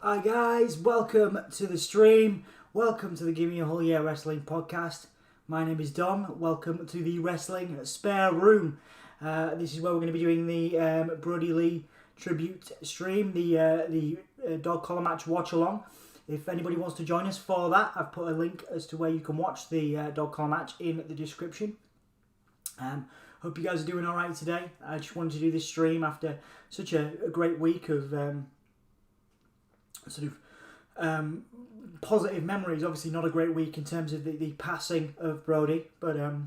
Hi guys, welcome to the stream. Welcome to the Gimme a Whole Year Wrestling podcast. My name is Dom. Welcome to the Wrestling Spare Room. This is where we're going to be doing the Brodie Lee tribute stream, the dog collar match watch along. If anybody wants to join us for that, I've put a link as to where you can watch the dog collar match in the description. Hope you guys are doing alright today. I just wanted to do this stream after such a great week of positive memories. Obviously not a great week in terms of the passing of Brodie, but a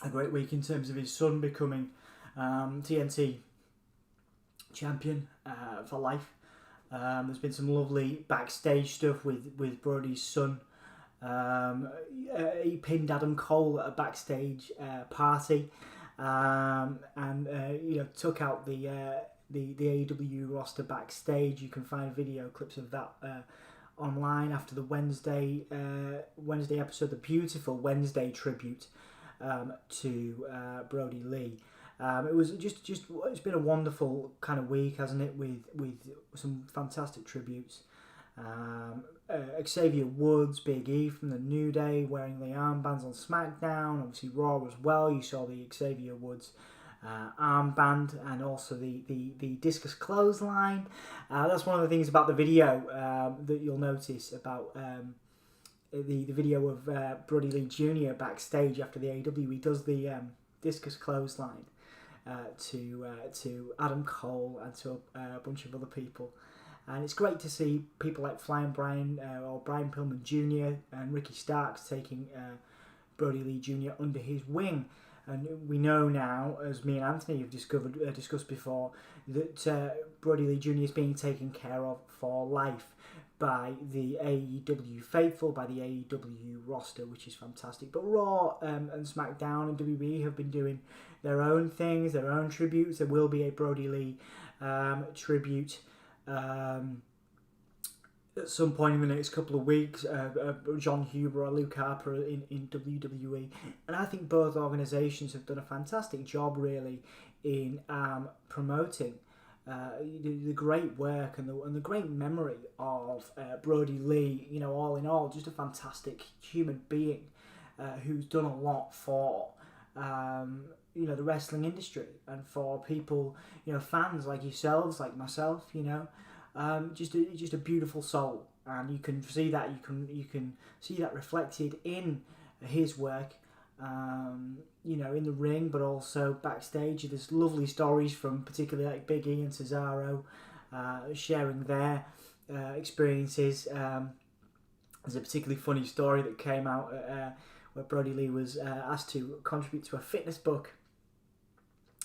great week in terms of his son becoming TNT champion for life. There's been some lovely backstage stuff with Brodie's son. He pinned Adam Cole at a backstage party, and took out the AEW roster backstage. You can find video clips of that online after the Wednesday episode, the beautiful Wednesday tribute to Brodie Lee. It was it's been a wonderful kind of week, hasn't it, with some fantastic tributes. Xavier Woods, Big E from the New Day wearing the armbands on SmackDown. Obviously Raw as well, you saw the Xavier Woods armband and also the discus clothesline. That's one of the things about the video that you'll notice about the video of Brodie Lee Jr. backstage after the AEW. He does the discus clothesline to Adam Cole and to a bunch of other people. And it's great to see people like Flying Brian or Brian Pillman Jr. and Ricky Starks taking Brodie Lee Jr. under his wing. And we know now, as me and Anthony have discussed before, that Brodie Lee Jr. is being taken care of for life by the AEW faithful, by the AEW roster, which is fantastic. But Raw and SmackDown and WWE have been doing their own things, their own tributes. There will be a Brodie Lee tribute at some point in the next couple of weeks. Jon Huber or Luke Harper in WWE, and I think both organisations have done a fantastic job really in promoting the great work and the great memory of Brodie Lee. You know, all in all, just a fantastic human being who's done a lot for the wrestling industry and for people, fans like yourselves, like myself, just a beautiful soul, and you can see that you can see that reflected in his work, in the ring, but also backstage. There's lovely stories from particularly like Big E and Cesaro sharing their experiences. There's a particularly funny story that came out where Brodie Lee was asked to contribute to a fitness book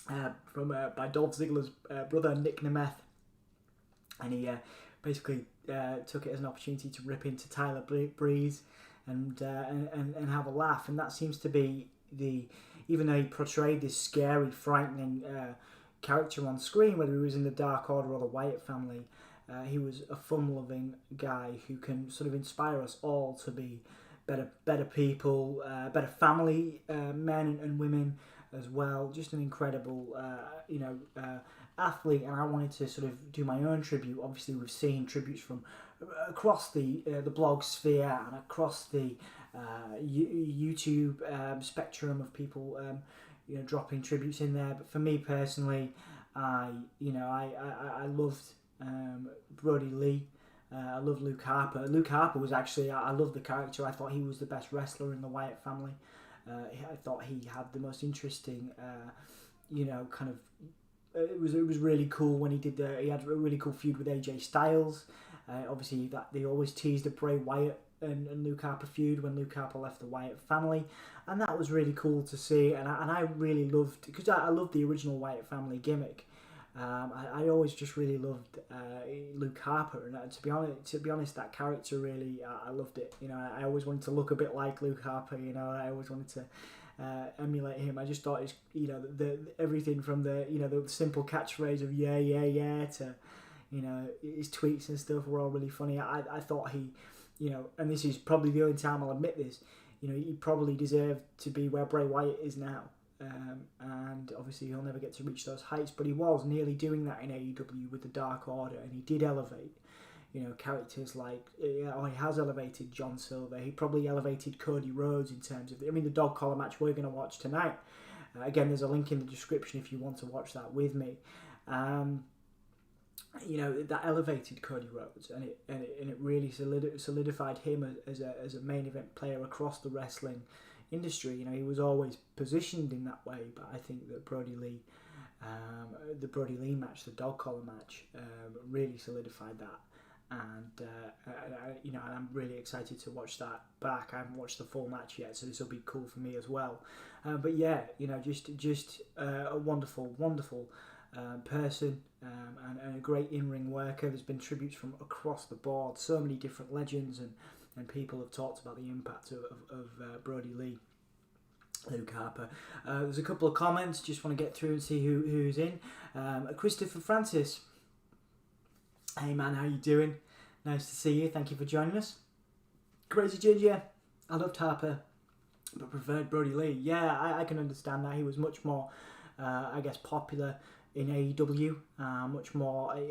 by Dolph Ziggler's brother Nick Nemeth. And he basically took it as an opportunity to rip into Tyler Breeze and have a laugh. And that seems to be even though he portrayed this scary, frightening character on screen, whether he was in the Dark Order or the Wyatt family, he was a fun-loving guy who can sort of inspire us all to be better people, better family men and women as well. Just an incredible, athlete, and I wanted to sort of do my own tribute. Obviously, we've seen tributes from across the blog sphere and across the YouTube spectrum of people, dropping tributes in there. But for me personally, I loved Brodie Lee. I loved Luke Harper. Luke Harper was actually, I loved the character. I thought he was the best wrestler in the Wyatt family. I thought he had the most interesting, It was really cool when he had a really cool feud with AJ Styles. Obviously, that they always teased a Bray Wyatt and Luke Harper feud when Luke Harper left the Wyatt family, and that was really cool to see. And I really loved, because I loved the original Wyatt family gimmick. I always just really loved Luke Harper, and to be honest, that character really, I loved it. I always wanted to look a bit like Luke Harper. I always wanted to emulate him. I just thought his, the everything from the simple catchphrase of yeah to his tweets and stuff were all really funny. I thought he, and this is probably the only time I'll admit this, he probably deserved to be where Bray Wyatt is now. And obviously he'll never get to reach those heights, but he was nearly doing that in AEW with the Dark Order, and he did elevate. characters like, he has elevated John Silver. He probably elevated Cody Rhodes in terms of, the dog collar match we're going to watch tonight. Again, there's a link in the description if you want to watch that with me. That elevated Cody Rhodes, and it really solidified him as a main event player across the wrestling industry. He was always positioned in that way, but I think that Brodie Lee, the Brodie Lee match, the dog collar match, really solidified that. And I'm really excited to watch that back. I haven't watched the full match yet, so this will be cool for me as well. But yeah, just a wonderful person, and a great in-ring worker. There's been tributes from across the board. So many different legends and people have talked about the impact of Brodie Lee. Luke Harper. There's a couple of comments. Just want to get through and see who's in. Christopher Francis. Hey man, how you doing? Nice to see you. Thank you for joining us. Crazy Ginger. I loved Harper, but preferred Brodie Lee. Yeah, I can understand that. He was much more, popular in AEW.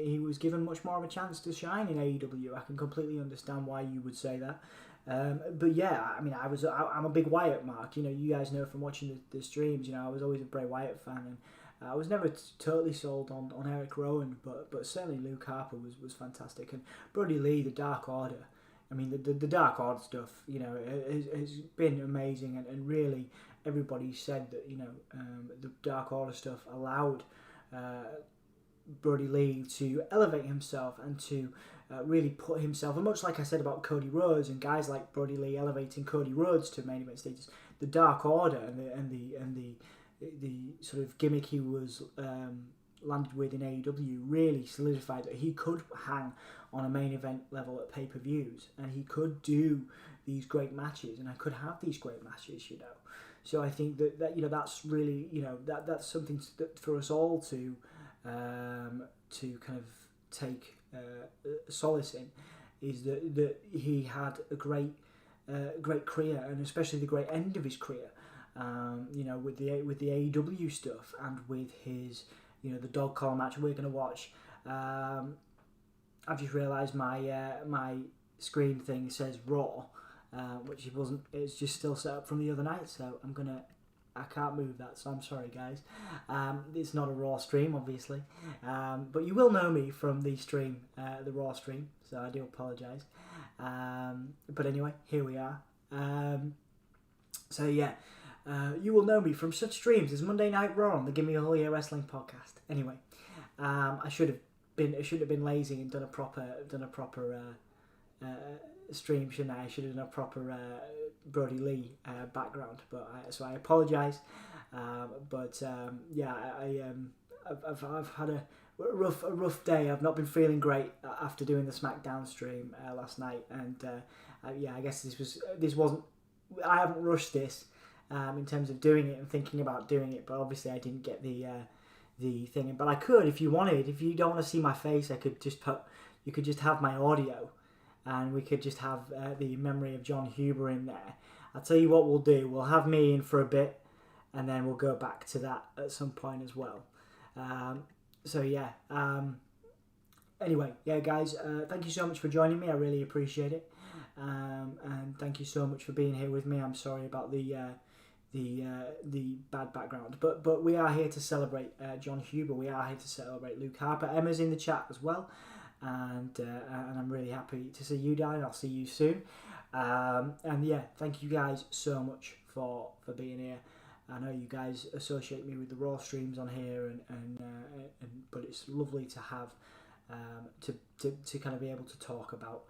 He was given much more of a chance to shine in AEW. I can completely understand why you would say that. But yeah, I'm a big Wyatt mark. You guys know from watching the streams. I was always a Bray Wyatt fan, and I was never totally sold on Eric Rowan, but certainly Luke Harper was fantastic, and Brodie Lee, the Dark Order. The Dark Order stuff, has been amazing, and really everybody said that the Dark Order stuff allowed Brodie Lee to elevate himself and to really put himself, and much like I said about Cody Rhodes and guys like Brodie Lee elevating Cody Rhodes to main event status, the Dark Order and the sort of gimmick he was landed with in AEW really solidified that he could hang on a main event level at pay-per-views, and he could do these great matches, and I could have these great matches, So I think that that's really that's something for us all to kind of take solace in, is that he had a great career, and especially the great end of his career. With the AEW stuff, and with his the dog collar match we're going to watch. I've just realised my screen thing says Raw, which it wasn't. It's just still set up from the other night, so I can't move that, so I'm sorry guys. It's not a Raw stream, obviously, but you will know me from the stream, the Raw stream, so I do apologise. But anyway, here we are. So yeah. You will know me from such streams as Monday Night Raw on the Gimme All Year Wrestling podcast. Anyway, I should have been lazy and done a proper stream, shouldn't I? I should have done a proper Brodie Lee background, so I apologise. I've had a rough day. I've not been feeling great after doing the SmackDown stream last night, and I guess this wasn't. I haven't rushed this. In terms of doing it and thinking about doing it, but obviously I didn't get the thing in. But I could, if you wanted. If you don't want to see my face, you could just have my audio, and we could just have the memory of Jon Huber in there. I'll tell you what we'll do. We'll have me in for a bit, and then we'll go back to that at some point as well. Anyway, guys, thank you so much for joining me. I really appreciate it, and thank you so much for being here with me. I'm sorry about the bad background, but we are here to celebrate Jon Huber. We are here to celebrate Luke Harper. Emma's in the chat as well, and I'm really happy to see you, darling. I'll see you soon. Thank you guys so much for being here. I know you guys associate me with the Raw streams on here, but it's lovely to have to kind of be able to talk about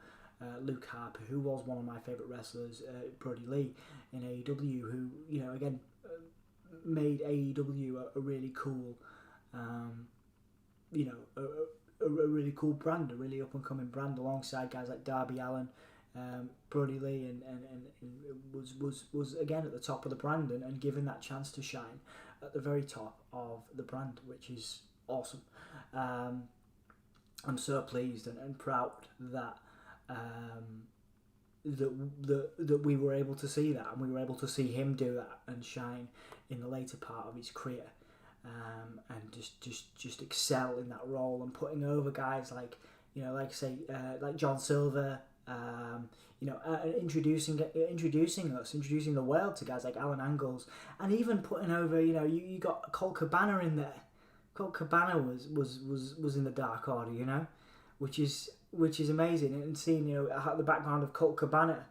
Luke Harper, who was one of my favourite wrestlers, Brodie Lee in AEW, who again made AEW a really cool, a really cool brand, a really up and coming brand, alongside guys like Darby Allin. Brodie Lee and was again at the top of the brand and given that chance to shine at the very top of the brand, which is awesome. I'm so pleased and proud that that we were able to see that, and we were able to see him do that and shine in the later part of his career, and just excel in that role, and putting over guys like like I say, like John Silver, introducing the world to guys like Alan Angles, and even putting over, you got Colt Cabana in there. Colt Cabana was in the Dark Order, which is amazing, and seeing the background of Colt Cabana,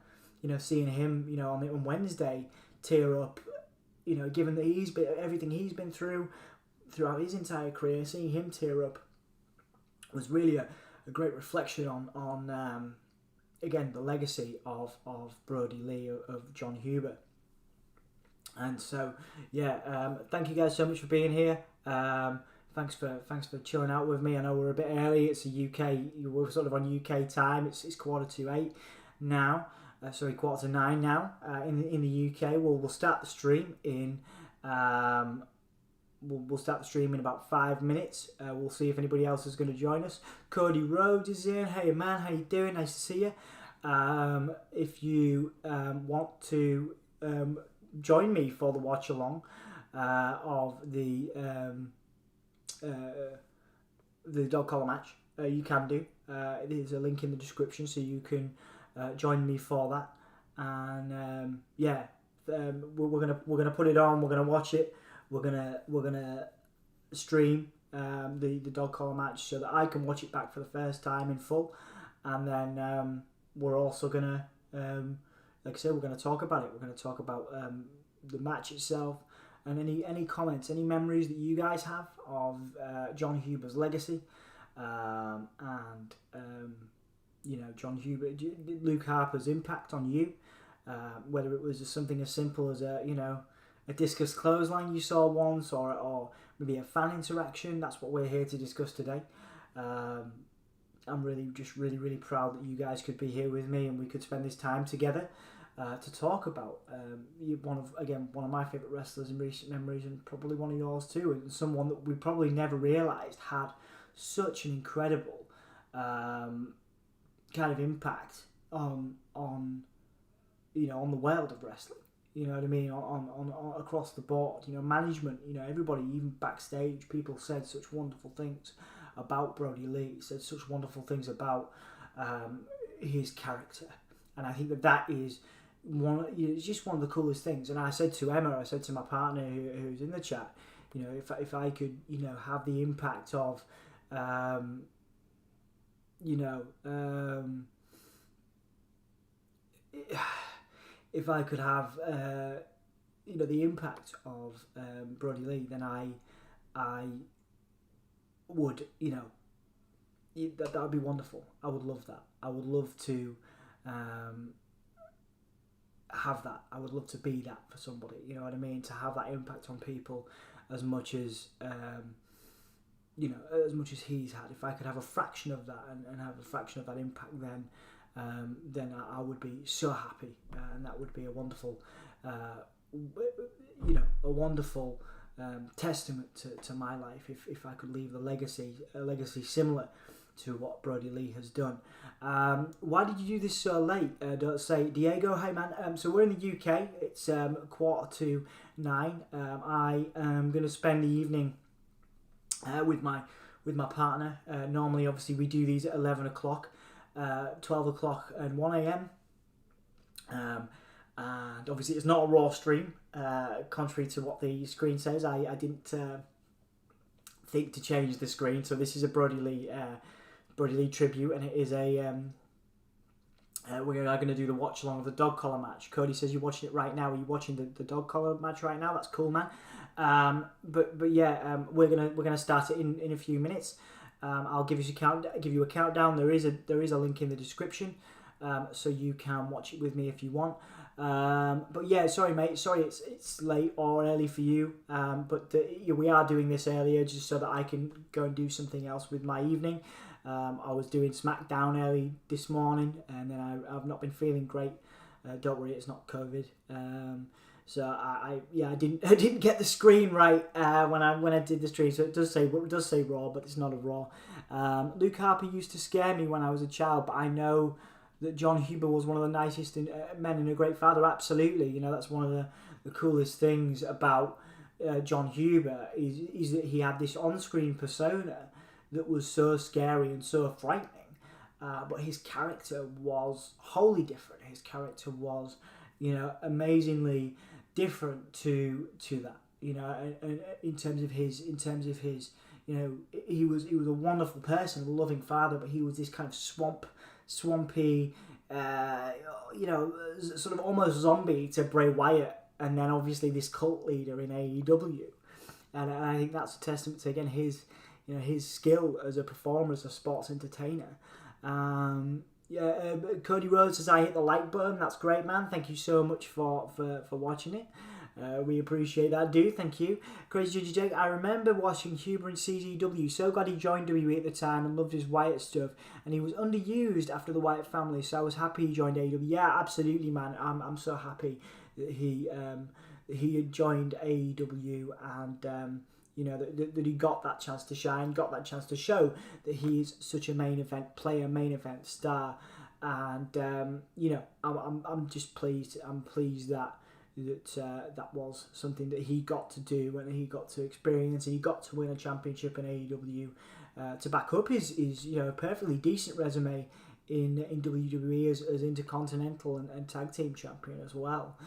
seeing him on Wednesday tear up, given that everything he's been throughout his entire career, seeing him tear up was really a great reflection on again, the legacy of Brodie Lee, of Jon Huber. And so, thank you guys so much for being here. Thanks for chilling out with me. I know we're a bit early. It's we're sort of on UK time. It's 7:45 now. 9:15 now in the UK. We'll start the stream in we'll start the stream in about 5 minutes. We'll see if anybody else is going to join us. Cody Rhodes is in. Hey man, how you doing? Nice to see you. If you want to join me for the watch along of the dog collar match, you can do. There's a link in the description, so you can join me for that. And we're gonna put it on. We're gonna watch it. We're gonna stream the dog collar match so that I can watch it back for the first time in full, and then we're also gonna like I said, we're gonna talk about it. We're gonna talk about the match itself, and any comments, any memories that you guys have of Jon Huber's legacy, and Jon Huber, Luke Harper's impact on you, whether it was something as simple as a discus clothesline you saw once, or maybe a fan interaction. That's what we're here to discuss today. I'm really proud that you guys could be here with me, and we could spend this time together to talk about one of my favourite wrestlers in recent memories, and probably one of yours too, and someone that we probably never realised had such an incredible kind of impact on the world of wrestling. You know what I mean? On across the board, management, everybody, even backstage, people said such wonderful things about Brodie Lee, said such wonderful things about his character, and I think that is it's just one of the coolest things. And I said to Emma, I said to my partner who's in the chat, if I could, have the impact of, if I could have, the impact of Brodie Lee, then I would, that would be wonderful. I would love that. I would love to have that. I would love to be that for somebody. You know what I mean? To have that impact on people as much as as much as he's had. If I could have a fraction of that and have a fraction of that impact, then I would be so happy, and that would be a wonderful, testament to my life if I could leave a legacy similar to what Brodie Lee has done. Why did you do this so late? Don't say, Diego. Hi man. So we're in the UK. It's 9:15. I am going to spend the evening with my partner. Normally, obviously, we do these at 11 o'clock. 12 o'clock and 1 a.m. And obviously it's not a Raw stream, contrary to what the screen says. I didn't think to change the screen, so this is a Brodie Lee tribute, and it is a we are going to do the watch along of the dog collar match. Cody says you're watching it right now. Are you watching the dog collar match right now? That's cool, man. We're gonna start it in a few minutes. I'll give you a countdown. There is a link in the description, so you can watch it with me if you want. Sorry mate, sorry it's late or early for you. We are doing this earlier just so that I can go and do something else with my evening. I was doing SmackDown early this morning, and then I've not been feeling great. Don't worry, it's not COVID. So I didn't get the screen right when I did the stream. So it does say Raw, but it's not a Raw. Luke Harper used to scare me when I was a child, but I know that Jon Huber was one of the nicest men and a great father. Absolutely, that's one of the coolest things about Jon Huber is that he had this on-screen persona that was so scary and so frightening. but his character was wholly different. His character was, amazingly different to that. And in terms of his, he was a wonderful person, a loving father, but he was this kind of swampy, sort of almost zombie to Bray Wyatt, and then obviously this cult leader in AEW, and I think that's a testament to, again, his skill as a performer, as a sports entertainer. Cody Rhodes says, I hit the like button. That's great, man. Thank you so much for watching it. We appreciate that, dude. Thank you. Crazy Judgy Jake, I remember watching Huber in CZW. So glad he joined WWE at the time and loved his Wyatt stuff. And he was underused after the Wyatt family, so I was happy he joined AEW. Yeah, absolutely, man. I'm so happy that he had joined AEW, and that he got that chance to shine, got that chance to show that he's such a main event player, main event star. And I'm just pleased. I'm pleased that was something that he got to do, and he got to experience, and he got to win a championship in AEW to back up his perfectly decent resume in WWE as Intercontinental and Tag Team Champion as well.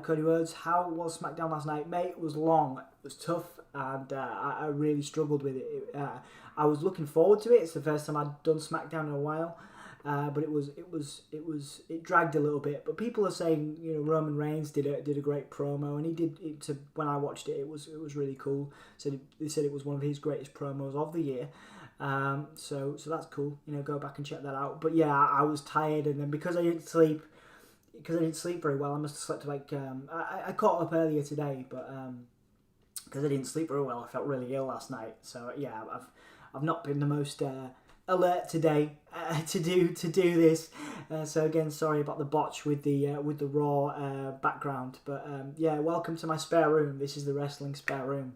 Cody Rhodes, how was SmackDown last night? Mate, it was long, it was tough, and I really struggled with it. I was looking forward to it. It's the first time I'd done SmackDown in a while. But it dragged a little bit. But people are saying, Roman Reigns did a great promo, and he did it. When I watched it, it was really cool. So they said it was one of his greatest promos of the year. So that's cool. Go back and check that out. But yeah, I was tired, and then because I didn't sleep very well, I must have slept like I caught up earlier today, but because I didn't sleep very well, I felt really ill last night. So yeah, I've not been the most alert today to do this, so again, sorry about the botch with the Raw background, but yeah, welcome to my spare room. This is the wrestling spare room,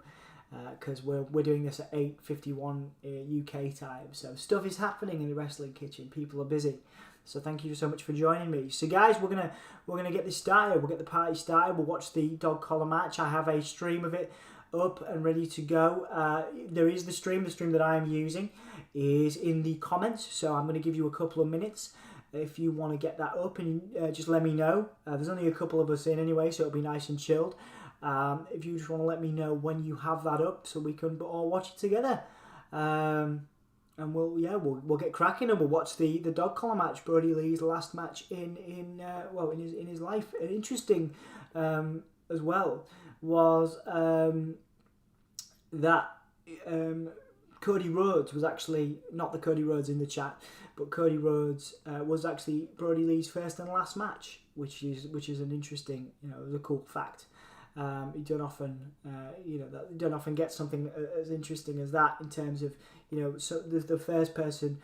because we're doing this at 8:51 UK time, so stuff is happening in the wrestling kitchen. People are busy, so thank you so much for joining me. So guys, we're gonna get this started. We'll get the party started. We'll watch the dog collar match. I have a stream of it up and ready to go. There is the stream that I am using is in the comments, so I'm going to give you a couple of minutes if you want to get that up, and just let me know. There's only a couple of us in anyway, so it'll be nice and chilled. If you just want to let me know when you have that up, so we can all watch it together, and we'll get cracking, and we'll watch the dog collar match, Brodie Lee's last match in his life. And interesting as well was that Cody Rhodes was actually not the Cody Rhodes in the chat, but Cody Rhodes was actually Brodie Lee's first and last match, which is an interesting, it was a cool fact. You don't often get something as interesting as that in terms of, so the first person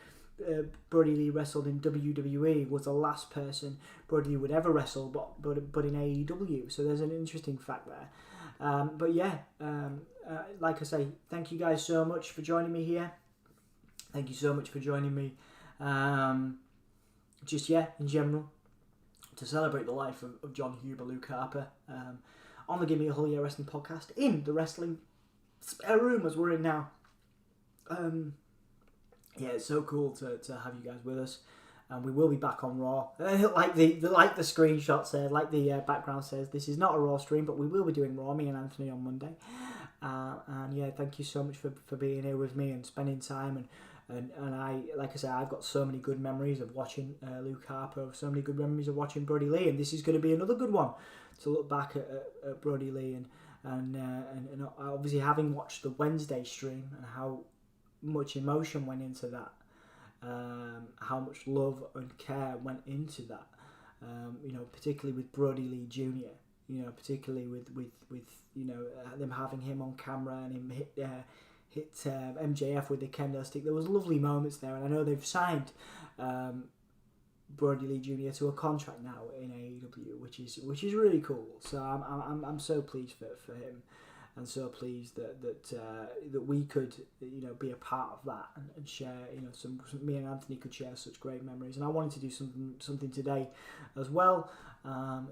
Brodie Lee wrestled in WWE was the last person Brodie Lee would ever wrestle, but in AEW. So there's an interesting fact there. But yeah, like I say, thank you guys so much for joining me here. Thank you so much for joining me. In general, to celebrate the life of Jon Huber, Luke Harper, on the Gimme a Whole Year Wrestling podcast in the wrestling spare room as we're in now. Yeah, it's so cool to have you guys with us. And we will be back on Raw. Like the screenshot says, like the background says, this is not a Raw stream, but we will be doing Raw, me and Anthony, on Monday. And yeah, thank you so much for being here with me and spending time. And I, like I said, I've got so many good memories of watching Luke Harper, so many good memories of watching Brodie Lee, and this is going to be another good one to look back at Brodie Lee and obviously having watched the Wednesday stream and how much emotion went into that. How much love and care went into that, particularly with Brodie Lee Jr., particularly with them having him on camera and him hit MJF with the kendo stick. There was lovely moments there, and I know they've signed Brodie Lee Jr. to a contract now in AEW, which is really cool. So I'm so pleased for him. And so pleased that we could be a part of that and share some me and Anthony could share such great memories. And I wanted to do something today as well,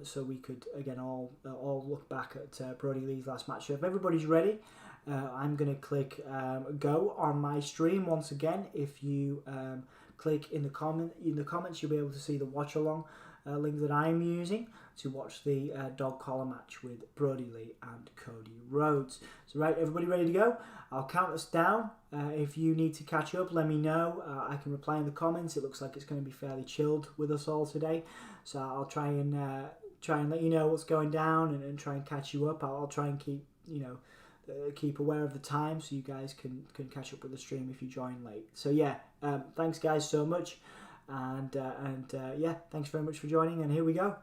so we could again all look back at Brodie Lee's last match. So if everybody's ready, I'm going to click go on my stream once again. If you click in the comments, you'll be able to see the watch along link that I'm using to watch the dog collar match with Brodie Lee and Cody Rhodes. So right, everybody ready to go? I'll count us down. If you need to catch up, let me know. I can reply in the comments. It looks like it's going to be fairly chilled with us all today, so I'll try and let you know what's going down and try and catch you up. I'll try and keep aware of the time so you guys can catch up with the stream if you join late. So yeah, thanks guys so much, and yeah, thanks very much for joining, and here we go.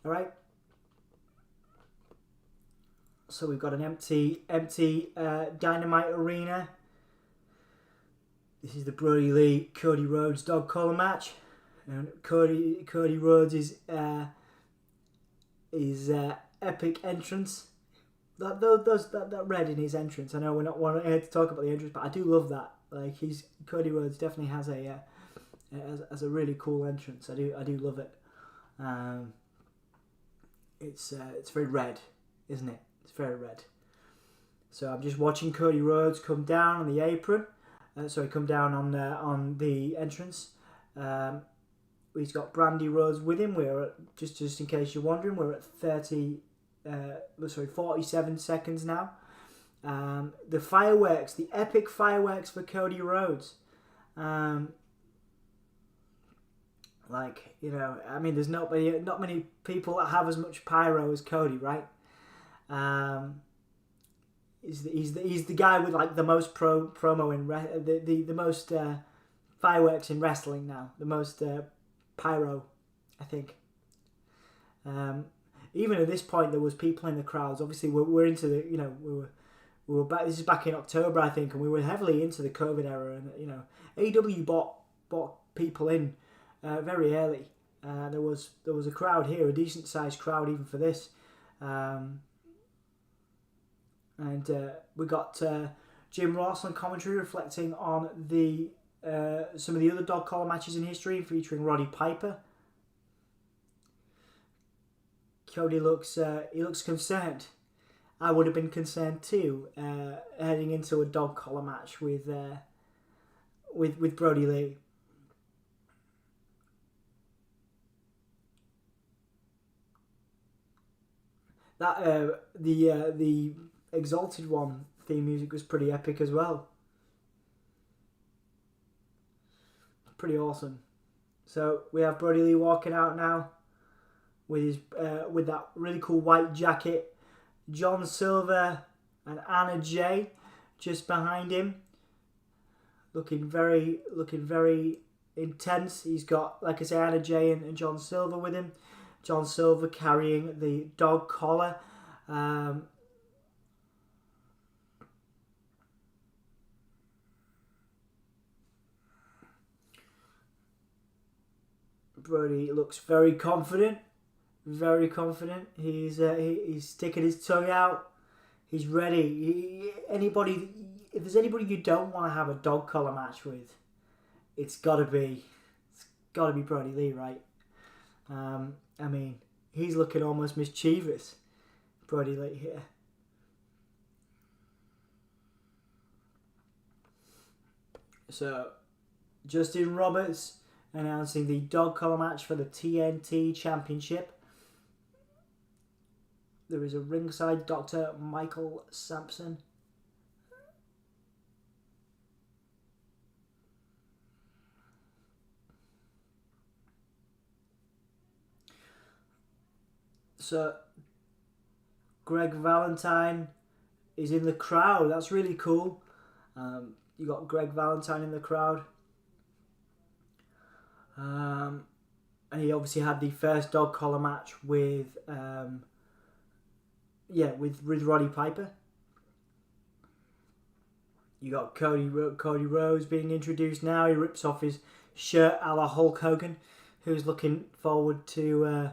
All right, so we've got an empty Dynamite arena. This is the Brodie Lee Cody Rhodes dog collar match, and Cody Rhodes is epic entrance. That red in his entrance. I know we're not here to talk about the entrance, but I do love that. Like, Cody Rhodes definitely has a really cool entrance. I do love it. It's very red, isn't it? It's very red. So I'm just watching Cody Rhodes come down on the apron. Come down on the entrance. He's got Brandy Rhodes with him. We're at, just in case you're wondering, we're at 47 seconds now. The fireworks, the epic fireworks for Cody Rhodes. There's not many people that have as much pyro as Cody, right? He's the guy with like the most promo in the most fireworks in wrestling now. The most pyro, I think. Even at this point, there was people in the crowds. Obviously, we're into the we were back. This is back in October, I think, and we were heavily into the COVID era. And AEW bought people in very early. There was a crowd here, a decent sized crowd even for this. And we got Jim Ross on commentary reflecting on the some of the other dog collar matches in history, featuring Roddy Piper. Cody looks concerned. I would have been concerned too, heading into a dog collar match with Brodie Lee. That the Exalted One theme music was pretty epic as well. Pretty awesome. So we have Brodie Lee walking out now with his with that really cool white jacket. John Silver and Anna Jay just behind him, looking very intense. He's got, like I say, Anna Jay and John Silver with him. John Silver carrying the dog collar. Brodie looks very confident. Very confident. He's sticking his tongue out. He's ready. If there's anybody you don't want to have a dog collar match with, it's gotta be Brodie Lee, right? He's looking almost mischievous, Brodie Lee here. So, Justin Roberts announcing the dog collar match for the TNT Championship. There is a ringside Dr. Michael Sampson. So, Greg Valentine is in the crowd. That's really cool. You got Greg Valentine in the crowd. And he obviously had the first dog collar match with Roddy Piper. You got Cody Rhodes being introduced now. He rips off his shirt a la Hulk Hogan, who's looking forward to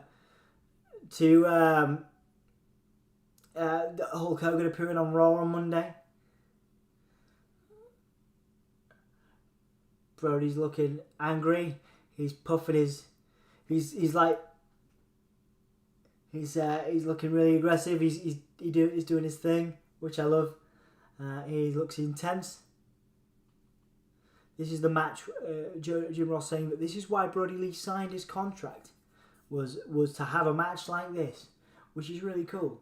Hulk Hogan appearing on Raw on Monday. Brodie's looking angry. He's puffing his. He's looking really aggressive. He's doing his thing, which I love. He looks intense. This is the match. Jim Ross saying that this is why Brodie Lee signed his contract, was to have a match like this, which is really cool.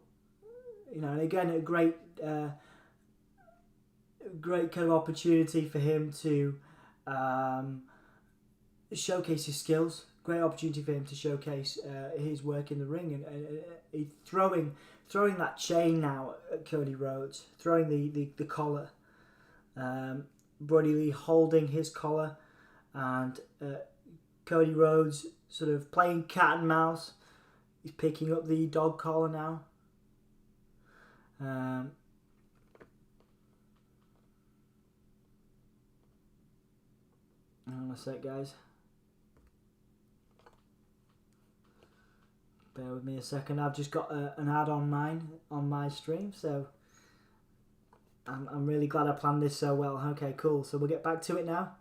You know, and again, a great kind of opportunity for him to showcase his skills. Great opportunity for him to showcase his work in the ring, and throwing that chain now at Cody Rhodes, throwing the collar. Brodie Lee holding his collar, and Cody Rhodes sort of playing cat and mouse. He's picking up the dog collar now. Hang on a sec, guys. Bear with me a second. I've just got an ad on my stream, so I'm really glad I planned this so well. Okay, cool. So we'll get back to it now.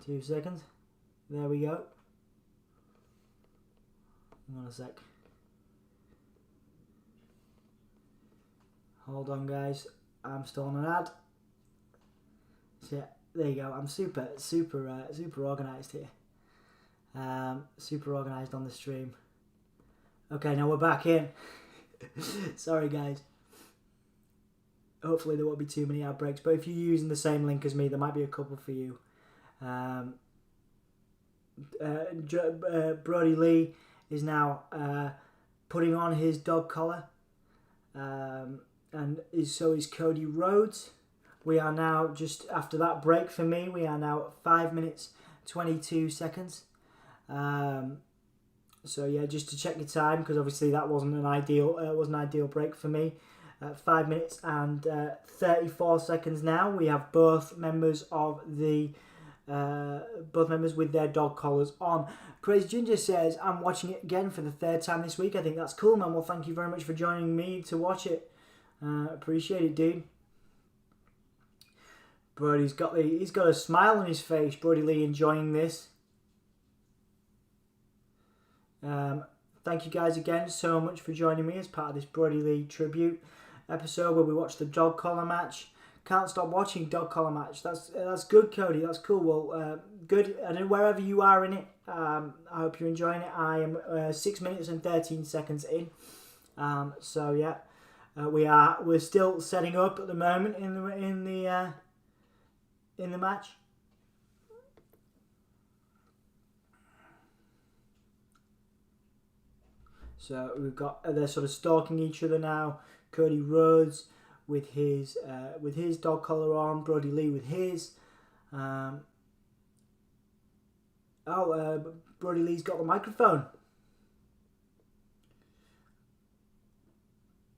2 seconds. There we go. Hang on a sec. Hold on, guys. I'm still on an ad. So yeah, there you go. I'm super organised here. Super organised on the stream. Okay, now we're back in. Sorry, guys. Hopefully there won't be too many ad breaks, but if you're using the same link as me, there might be a couple for you. Brodie Lee is now putting on his dog collar, and so is Cody Rhodes. We are now, just after that break for me, we are now at 5 minutes 22 seconds. So yeah, just to check the time, because obviously that wasn't an ideal break for me. 5 minutes and 34 seconds now. We have both members with their dog collars on. Crazy Ginger says, I'm watching it again for the 3rd time this week. I think that's cool, man. Well, thank you very much for joining me to watch it. Appreciate it, dude. Brodie's got a smile on his face. Brodie Lee enjoying this. Thank you guys again so much for joining me as part of this Brodie Lee tribute episode where we watched the dog collar match. Can't stop watching dog collar match. That's good, Cody. That's cool. Well, good. And wherever you are in it, I hope you're enjoying it. I am 6 minutes and 13 seconds in. So yeah, we're still setting up at the moment in the match. So we've got they're sort of stalking each other now. Cody Rhodes with his dog collar on, Brodie Lee with his. Brodie Lee's got the microphone.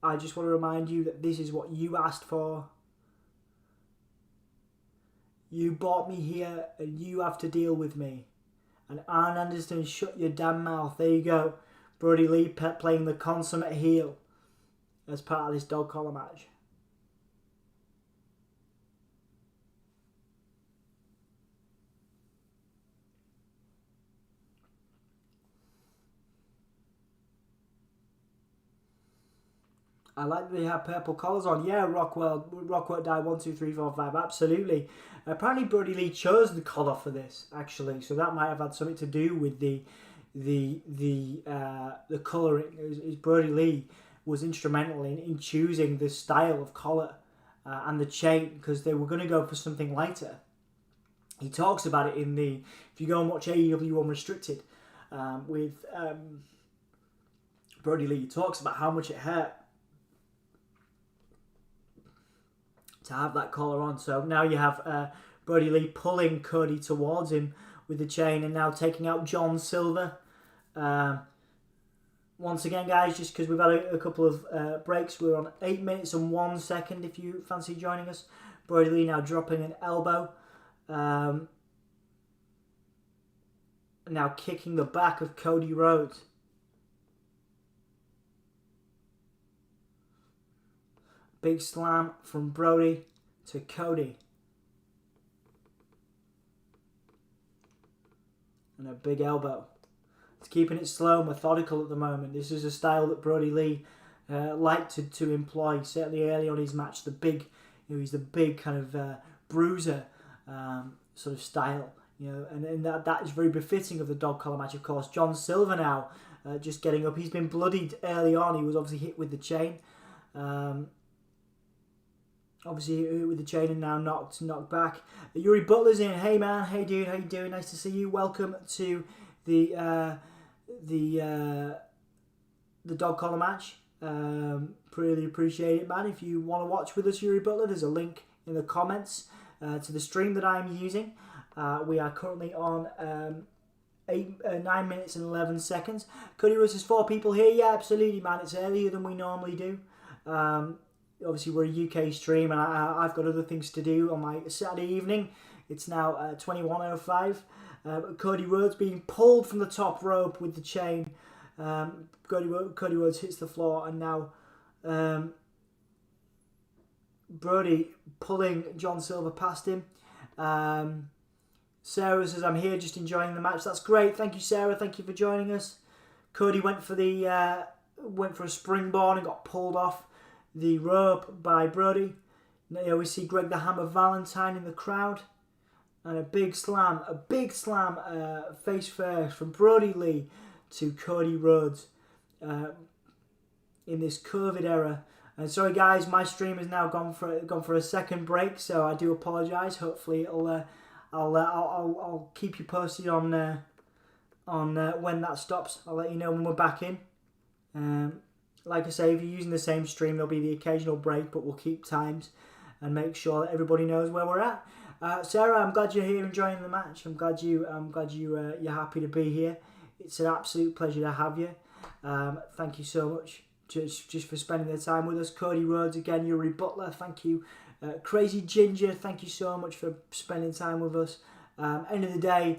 I just want to remind you that this is what you asked for. You brought me here and you have to deal with me. And Arn Anderson, shut your damn mouth. There you go. Brodie Lee playing the consummate heel as part of this dog collar match. I like that they have purple collars on. Yeah, Rockwell died 1, 2, 3, 4, 5. Absolutely. Apparently, Brodie Lee chose the collar for this, actually, so that might have had something to do with the colouring. Brodie Lee was instrumental in choosing the style of collar and the chain, because they were going to go for something lighter. He talks about it if you go and watch AEW Unrestricted with Brodie Lee, he talks about how much it hurt to have that collar on. So now you have Brodie Lee pulling Cody towards him with the chain and now taking out John Silver. Once again, guys, just because we've had a couple of breaks, we're on 8 minutes and 1 second if you fancy joining us. Brodie Lee now dropping an elbow. Now kicking the back of Cody Rhodes. Big slam from Brodie to Cody. And a big elbow. It's keeping it slow, methodical at the moment. This is a style that Brodie Lee liked to employ, certainly early on his match. He's the big kind of bruiser sort of style, and that is very befitting of the dog collar match. Of course, John Silver now just getting up. He's been bloodied early on. He was obviously hit with the chain. Obviously hit with the chain and now knocked back. Yuri Butler's in. Hey man, hey dude, how you doing? Nice to see you. Welcome to the dog collar match. Really appreciate it, man. If you want to watch with us, Yuri Butler, there's a link in the comments to the stream that I'm using. We are currently on 9 minutes and 11 seconds. Cody Rhodes, there's 4 people here. Yeah, absolutely, man. It's earlier than we normally do. Obviously, we're a UK stream, and I've got other things to do on my Saturday evening. It's now 21:05. Cody Rhodes being pulled from the top rope with the chain. Cody Rhodes hits the floor, and now Brodie pulling John Silver past him. Sarah says, I'm here just enjoying the match. That's great. Thank you, Sarah. Thank you for joining us. Cody went for a springboard and got pulled off the rope by Brodie. Now we see Greg the Hammer Valentine in the crowd. And a big slam face first from Brodie Lee to Cody Rhodes in this COVID era. And sorry guys, my stream has now gone for a second break, so I do apologise. Hopefully I'll keep you posted on when that stops. I'll let you know when we're back in. Like I say, if you're using the same stream, there'll be the occasional break, but we'll keep times and make sure that everybody knows where we're at. Sarah, I'm glad you're here enjoying the match. I'm glad you're happy to be here. It's an absolute pleasure to have you. Thank you so much just for spending the time with us. Cody Rhodes again, Yuri Butler, thank you. Crazy Ginger, thank you so much for spending time with us. End of the day,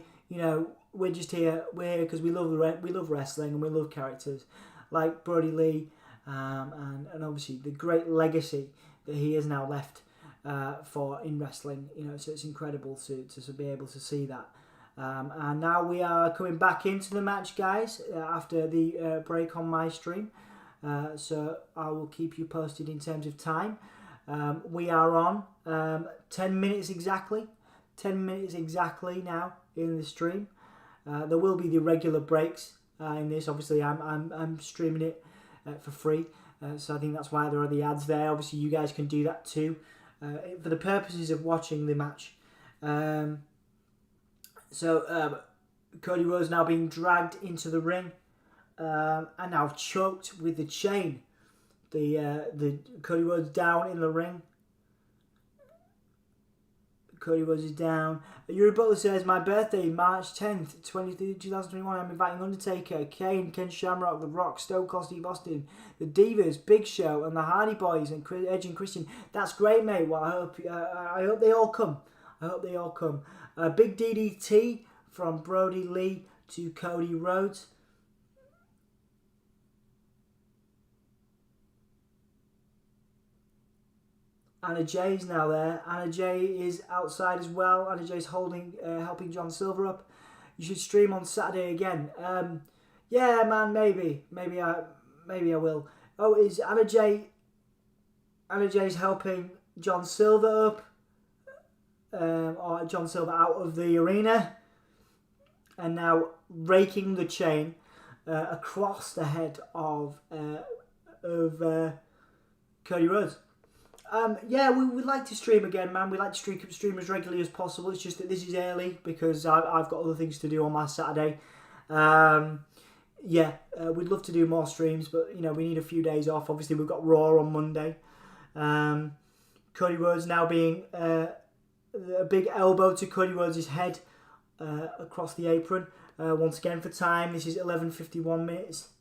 we're just here. We're here because we love wrestling and we love characters like Brodie Lee, and obviously the great legacy that he has now left for in wrestling. So it's incredible to be able to see that. And now we are coming back into the match, guys, after the break on my stream. So I will keep you posted in terms of time. We are on 10 minutes exactly. 10 minutes exactly now in the stream. There will be the regular breaks in this. Obviously, I'm streaming it for free, so I think that's why there are the ads there. Obviously, you guys can do that too for the purposes of watching the match. So Cody Rhodes now being dragged into the ring and now choked with the chain. The Cody Rhodes down in the ring. Cody Rhodes is down. Yuri Butler says, my birthday, March 10th, 2021. I'm inviting Undertaker, Kane, Ken Shamrock, The Rock, Stone Cold Steve Austin, The Divas, Big Show, and the Hardy Boys, and Edge and Christian. That's great, mate. Well, I hope they all come. Big DDT from Brodie Lee to Cody Rhodes. Anna Jay's now there. Anna Jay is outside as well. Anna Jay's helping John Silver up. You should stream on Saturday again. Yeah, man, maybe I will. Oh, is Anna Jay? Anna Jay's helping John Silver up, or John Silver out of the arena, and now raking the chain across the head of Cody Rhodes. Yeah, we would like to stream again, man. We like to stream as regularly as possible. It's just that this is early because I've got other things to do on my Saturday. We'd love to do more streams, but we need a few days off. Obviously, we've got Raw on Monday. Cody Rhodes now being a big elbow to Cody Rhodes' head across the apron. Once again for time, this is 11:51 minutes.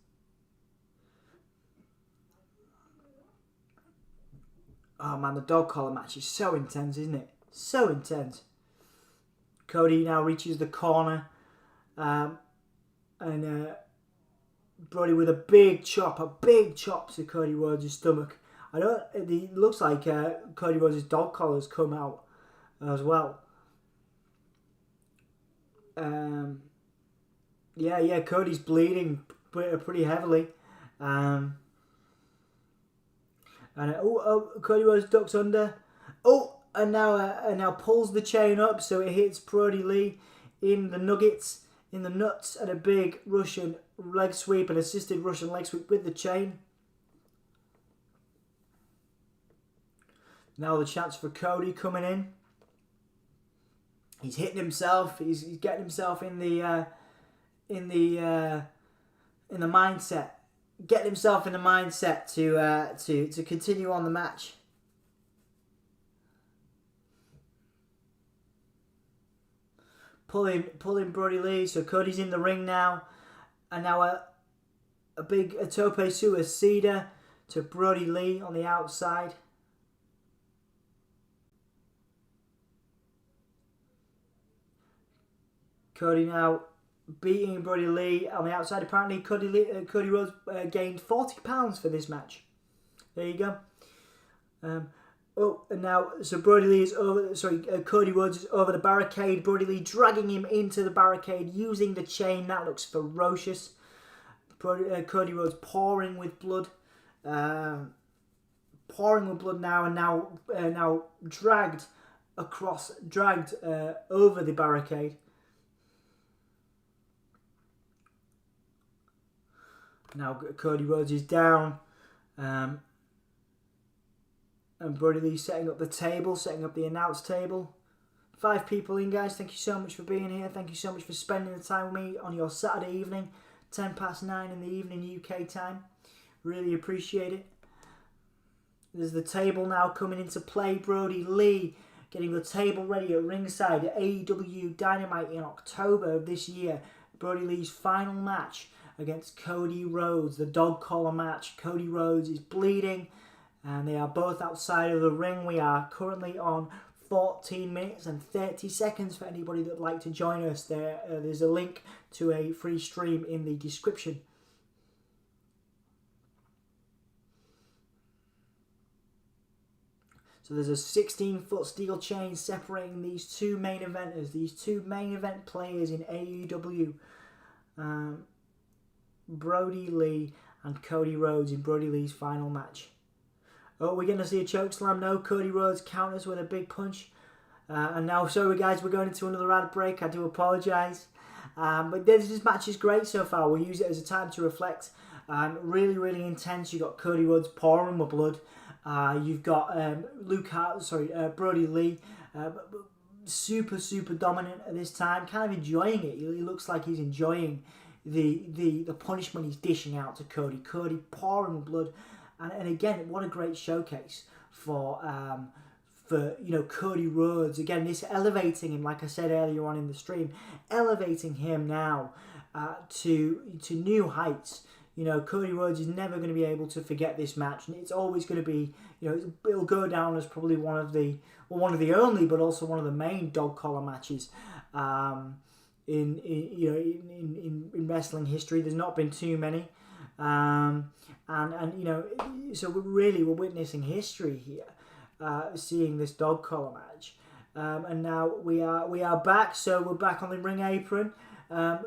Oh man, the dog collar match is so intense, isn't it? So intense. Cody now reaches the corner, and Brodie with a big chop to Cody Rhodes' stomach. It looks like Cody Rhodes' dog collar's come out as well. Cody's bleeding pretty heavily. And Cody Rhodes ducks under. Oh, and now pulls the chain up, so it hits Brodie Lee in the nuts, and a big Russian leg sweep, an assisted Russian leg sweep with the chain. Now the chance for Cody coming in. He's hitting himself. He's getting himself in the mindset. Getting himself in the mindset to continue on the match. Pulling Brodie Lee. So Cody's in the ring now, and now a tope suicida to Brodie Lee on the outside. Cody now beating Brodie Lee on the outside. Apparently, Cody Rhodes gained 40 pounds for this match. There you go. And now, so Brodie Lee is over. Cody Rhodes is over the barricade. Brodie Lee dragging him into the barricade using the chain. That looks ferocious. Cody Rhodes pouring with blood. Now, and now dragged over the barricade. Now Cody Rhodes is down, and Brodie Lee setting up the announce table. 5 people in, guys. Thank you so much for being here. Thank you so much for spending the time with me on your Saturday evening, 9:10 in the evening UK time. Really appreciate it. There's the table now coming into play. Brodie Lee getting the table ready at ringside at AEW Dynamite in October of this year. Brodie Lee's final match against Cody Rhodes, the dog collar match. Cody Rhodes is bleeding, and they are both outside of the ring. We are currently on 14 minutes and 30 seconds for anybody that would like to join us. There's a link to a free stream in the description. So there's a 16-foot steel chain separating these two main eventers, these two main event players in AEW. Brodie Lee and Cody Rhodes in Brodie Lee's final match. Oh, we're going to see a chokeslam. No, Cody Rhodes counters with a big punch. And now, sorry guys, we're going into another ad break. I do apologise. But this match is great so far. We'll use it as a time to reflect. Really, really intense. You've got Cody Rhodes pouring with blood. You've got Brodie Lee. Super, super dominant at this time. Kind of enjoying it. He looks like he's enjoying the punishment he's dishing out to Cody. Cody pouring with blood, and again, what a great showcase for Cody Rhodes. Again, this elevating him, like I said earlier on in the stream, elevating him now to new heights. Cody Rhodes is never going to be able to forget this match, and it's always going to be, it'll go down as probably one of the only, but also one of the main dog collar matches. In wrestling history. There's not been too many, so we're witnessing history here, seeing this dog collar match, and now we are back. So we're back on the ring apron.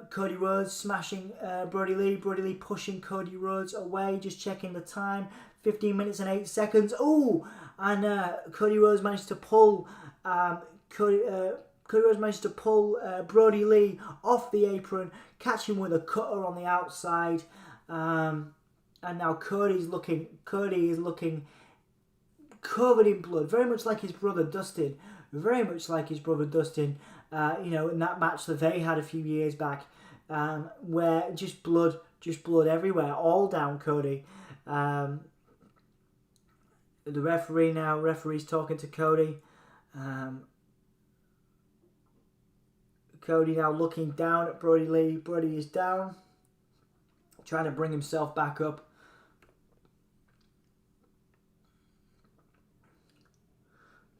Cody Rhodes smashing Brodie Lee pushing Cody Rhodes away. Just checking the time, 15 minutes and 8 seconds. Oh, and Cody Rhodes managed to pull Brodie Lee off the apron, catch him with a cutter on the outside, and now Cody is looking covered in blood, very much like his brother Dustin. In that match that they had a few years back, where just blood everywhere, all down Cody. The referee's talking to Cody. Cody now looking down at Brodie Lee. Brodie is down, trying to bring himself back up.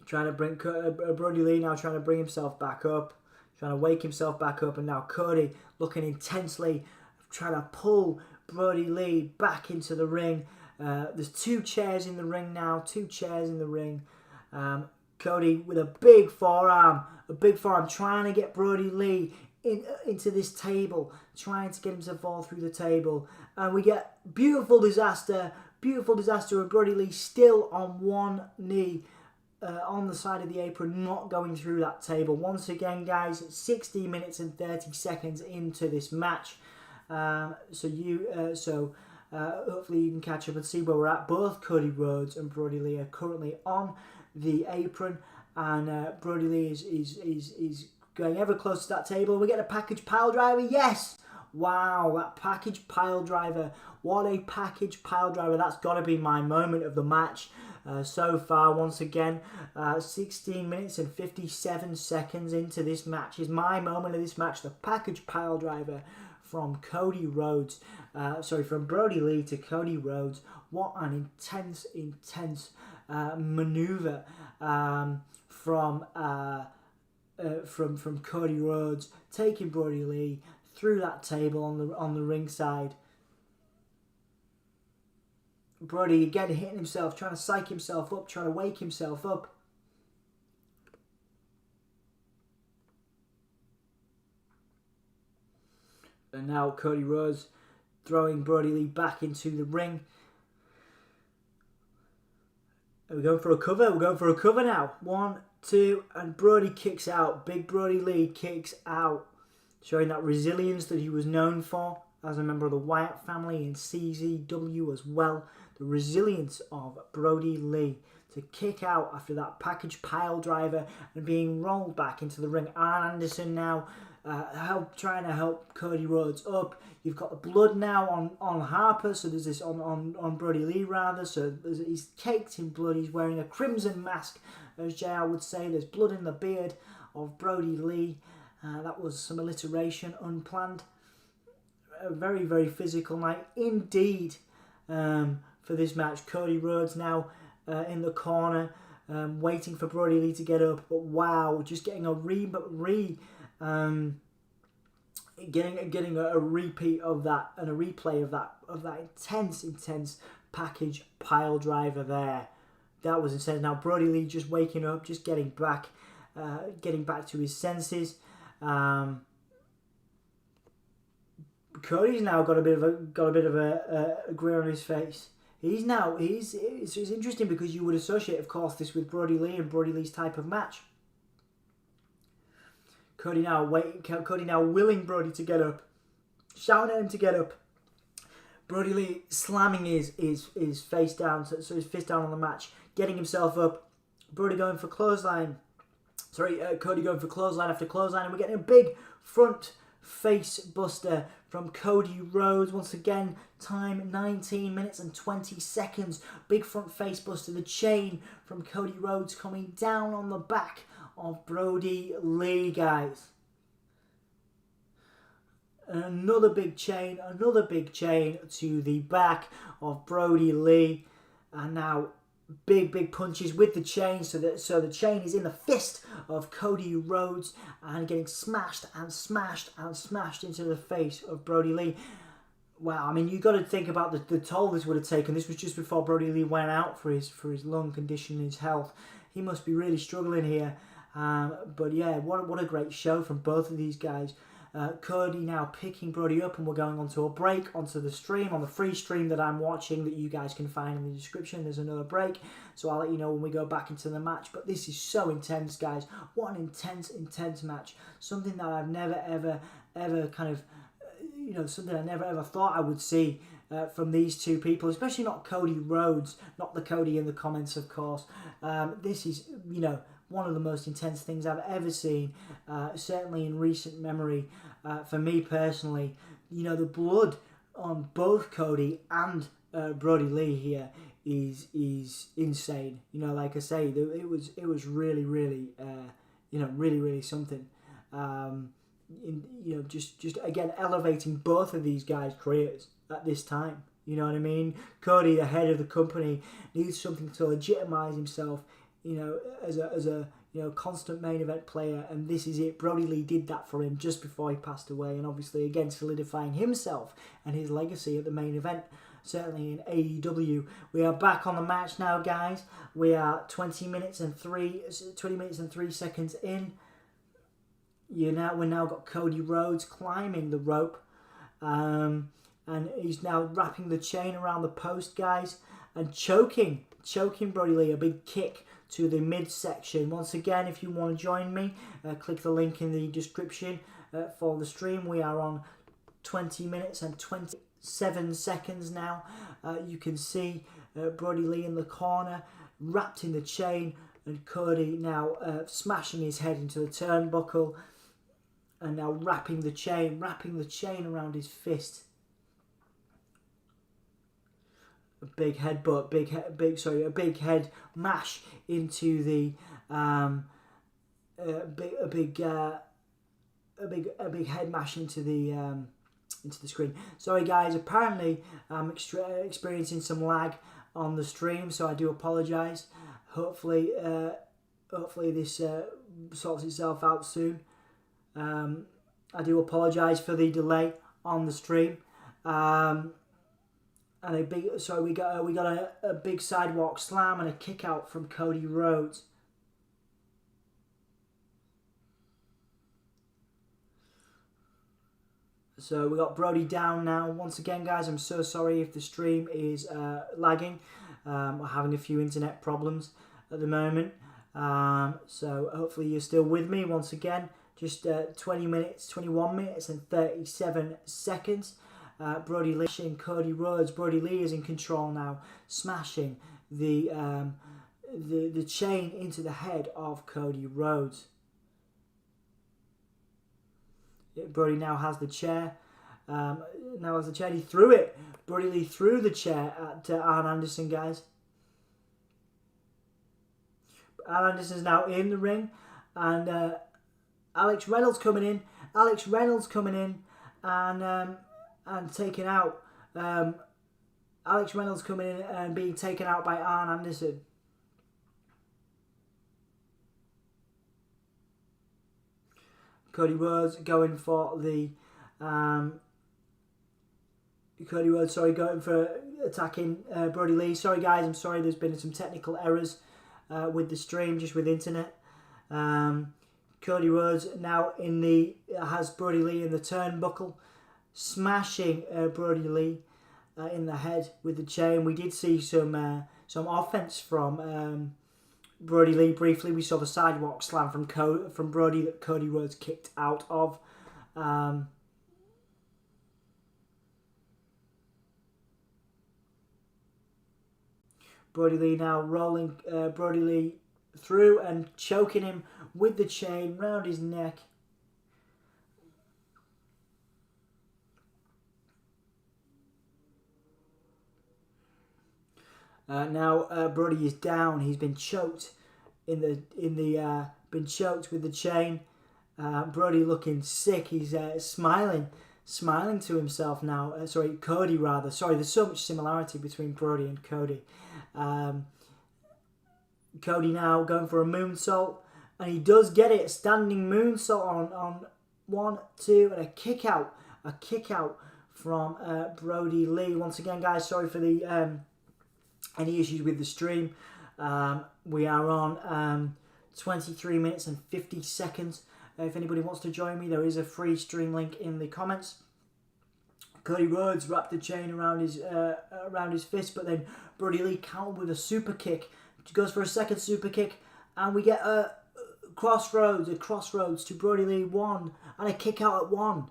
Brodie Lee now trying to bring himself back up, trying to wake himself back up, and now Cody looking intensely, trying to pull Brodie Lee back into the ring. There's 2 chairs in the ring now, Cody with a big forearm, trying to get Brodie Lee into this table, trying to get him to fall through the table. And we get beautiful disaster, and Brodie Lee still on one knee. on the side of the apron, not going through that table. Once again, guys, 16 minutes and 30 seconds into this match. Hopefully you can catch up and see where we're at. Both Cody Rhodes and Brodie Lee are currently on the apron, and Brodie Lee is going ever close to that table. We get a package pile driver. Yes! Wow, that package pile driver. What a package pile driver. That's got to be my moment of the match so far. Once again, 16 minutes and 57 seconds into this match is my moment of this match. The package pile driver from Cody Rhodes. From Brodie Lee to Cody Rhodes. What an intense maneuver from Cody Rhodes, taking Brodie Lee through that table on the ringside. Brodie again hitting himself, trying to psych himself up, trying to wake himself up. And now Cody Rhodes throwing Brodie Lee back into the ring. Are we going for a cover? We're going for a cover now. 1, 2, and Brodie kicks out. Big Brodie Lee kicks out, showing that resilience that he was known for as a member of the Wyatt family in CZW as well. The resilience of Brodie Lee to kick out after that package pile driver and being rolled back into the ring. Arn Anderson now trying to help Cody Rhodes up. You've got the blood now on Harper, so there's this on Brodie Lee rather, so he's caked in blood. He's wearing a crimson mask, as JR would say. There's blood in the beard of Brodie Lee. That was some alliteration, unplanned. A very, very physical night indeed for this match. Cody Rhodes now in the corner, waiting for Brodie Lee to get up. But wow, just getting a getting a repeat of that and a replay of that intense package pile driver there. That was insane. Now Brodie Lee just waking up, just getting back to his senses. Cody's now got a bit of a grin on his face. It's interesting because you would associate, of course, this with Brodie Lee and Brodie Lee's type of match. Cody now willing Brodie to get up, shouting at him to get up. Brodie Lee slamming his face down, so his fist down on the match, getting himself up. Brodie going for clothesline. Cody going for clothesline after clothesline, and we're getting a big front face buster from Cody Rhodes. Once again, time 19 minutes and 20 seconds. Big front face buster. The chain from Cody Rhodes coming down on the back of Brodie Lee, guys. Another big chain to the back of Brodie Lee. And now big punches with the chain, so the chain is in the fist of Cody Rhodes and getting smashed into the face of Brodie Lee. Wow, I mean, you got to think about the toll this would have taken. This was just before Brodie Lee went out for his lung condition, his health. He must be really struggling here. But yeah, what a great show from both of these guys. Cody now picking Brodie up, and we're going onto a break onto the stream, on the free stream that I'm watching that you guys can find in the description. There's another break, so I'll let you know when we go back into the match. But this is so intense, guys. What an intense match. Something that I've never ever kind of, something I never ever thought I would see from these two people, especially not Cody Rhodes, not the Cody in the comments, of course. This is, one of the most intense things I've ever seen, certainly in recent memory. For me personally, the blood on both Cody and Brodie Lee here is insane. Like I say, it was really something. Just again elevating both of these guys' careers at this time. You know what I mean? Cody, the head of the company, needs something to legitimize himself, as a constant main event player, and this is it. Brodie Lee did that for him just before he passed away, and obviously again solidifying himself and his legacy at the main event, certainly in AEW. We are back on the match now, guys. We are 20 minutes and 3 seconds in. We've now got Cody Rhodes climbing the rope, and he's now wrapping the chain around the post, guys, and choking Brodie Lee. A big kick to the midsection. Once again, if you want to join me, click the link in the description for the stream. We are on 20 minutes and 27 seconds now. You can see Brodie Lee in the corner, wrapped in the chain, and Cody now smashing his head into the turnbuckle, and now wrapping the chain around his fist. A big headbutt, a big head mash into the a big head mash into the screen. Sorry guys, apparently I'm experiencing some lag on the stream, so I do apologise. Hopefully this sorts itself out soon. I do apologise for the delay on the stream. And we got a big sidewalk slam and a kick out from Cody Rhodes. So we got Brodie down now. Once again, guys, I'm so sorry if the stream is lagging. We're having a few internet problems at the moment. So hopefully you're still with me. Once again, just 21 minutes and 37 seconds. Brodie Lee and Cody Rhodes. Brodie Lee is in control now, smashing the chain into the head of Cody Rhodes. Brodie now has the chair. He threw it. Brodie Lee threw the chair at Arn Anderson, guys. Arn Anderson's now in the ring, and Alex Reynolds coming in, and taken out. Alex Reynolds coming in and being taken out by Arn Anderson. Cody Rhodes going for the going for attacking Brodie Lee. Sorry guys, I'm sorry there's been some technical errors with the stream, just with internet. Cody Rhodes now has Brodie Lee in the turnbuckle, smashing Brodie Lee in the head with the chain. We did see some offense from Brodie Lee briefly. We saw the sidewalk slam from Brodie that Cody Rhodes kicked out of. Brodie Lee now rolling Brodie Lee through and choking him with the chain round his neck. Now Brodie is down. He's been choked been choked with the chain. Brodie looking sick. He's smiling to himself now. Cody rather. Sorry, there's so much similarity between Brodie and Cody. Cody now going for a moonsault, and he does get it. Standing moonsault on 1, 2, and a kick out from Brodie Lee. Once again, guys, sorry for the any issues with the stream. We are on 23 minutes and 50 seconds. If anybody wants to join me, there is a free stream link in the comments. Cody Rhodes wrapped the chain around his fist, but then Brodie Lee countered with a super kick. He goes for a second super kick, and we get a crossroads to Brodie Lee 1, and a kick out at 1.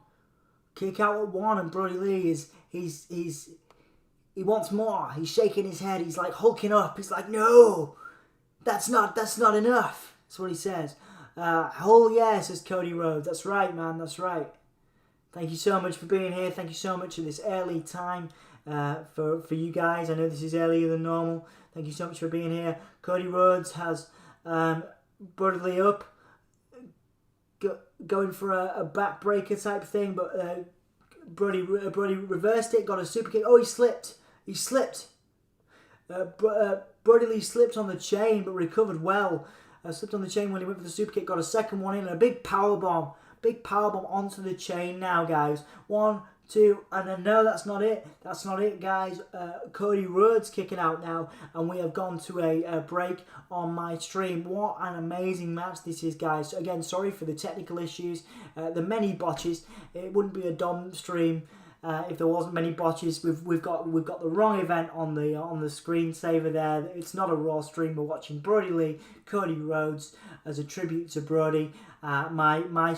And Brodie Lee he wants more. He's shaking his head. He's like hulking up. He's like, no, that's not enough. That's what he says. Oh yeah, says Cody Rhodes. That's right, man. That's right. Thank you so much for being here. Thank you so much at this early time for you guys. I know this is earlier than normal. Thank you so much for being here. Cody Rhodes has Brodie Lee up, going for a backbreaker type thing, but Brodie reversed it, got a super kick. Oh, he slipped. Brodie Lee slipped on the chain, but recovered well. Slipped on the chain when he went for the super kick, got a second one in, and a big powerbomb onto the chain now, guys. 1, 2, and then no, that's not it, guys. Cody Rhodes kicking out now, and we have gone to a break on my stream. What an amazing match this is, guys. Again, sorry for the technical issues, the many botches. It wouldn't be a Dom stream if there wasn't many botches. We've got the wrong event on the screensaver there. It's not a Raw stream. We're watching Brodie Lee, Cody Rhodes as a tribute to Brodie. My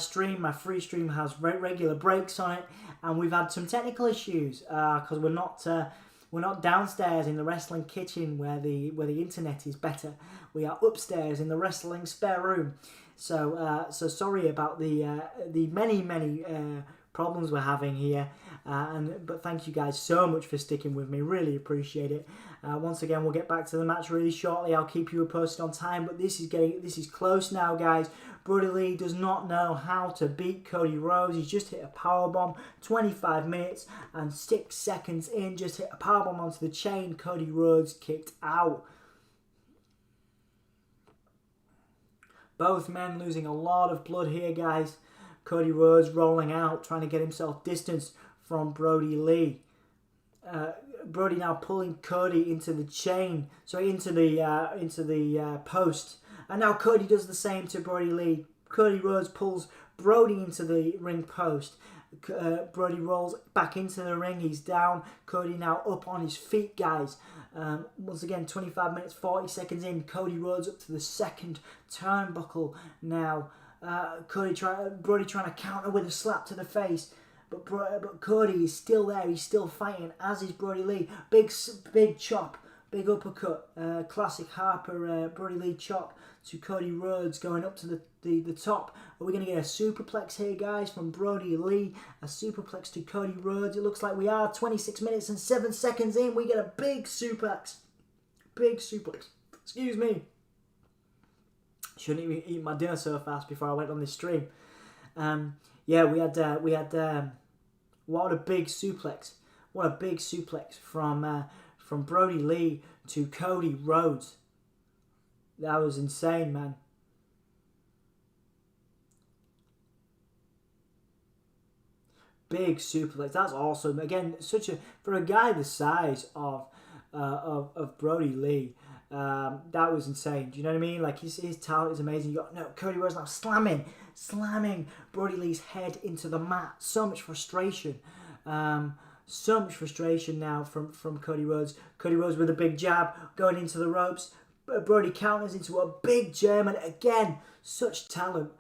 free stream has regular breaks on it, and we've had some technical issues because we're not downstairs in the wrestling kitchen where the internet is better. We are upstairs in the wrestling spare room. So sorry about the many problems we're having here. But thank you guys so much for sticking with me. Really appreciate it. Once again, we'll get back to the match really shortly. I'll keep you posted on time, but this is close now, guys. Brodie Lee does not know how to beat Cody Rhodes. He's just hit a powerbomb, 25 minutes and 6 seconds in, just hit a powerbomb onto the chain. Cody Rhodes kicked out. Both men losing a lot of blood here, guys. Cody Rhodes rolling out, trying to get himself distance from Brodie Lee. Brodie now pulling Cody into the chain, into the post. And now Cody does the same to Brodie Lee. Cody Rhodes pulls Brodie into the ring post. Brodie rolls back into the ring. He's down. Cody now up on his feet, guys. Once again, 25 minutes, 40 seconds in. Cody Rhodes up to the second turnbuckle now. Brodie trying to counter with a slap to the face. But Cody is still there. He's still fighting, as is Brodie Lee. Big chop. Big uppercut. Classic Harper Brodie Lee chop to Cody Rhodes going up to the top. Are we going to get a superplex here, guys, from Brodie Lee? A superplex to Cody Rhodes. It looks like we are 26 minutes and 7 seconds in. We get a big suplex. Big suplex. Excuse me. Shouldn't even eat my dinner so fast before I went on this stream. Yeah, we had what a big suplex. What a big suplex from Brodie Lee to Cody Rhodes. That was insane, man. Big suplex. That's awesome. Again, for a guy the size of Brodie Lee, that was insane. Do you know what I mean? Like his talent is amazing. You got Cody Rhodes now slamming Brodie Lee's head into the mat. So much frustration. So much frustration now from Cody Rhodes. Cody Rhodes with a big jab going into the ropes. Brodie counters into a big German again. Such talent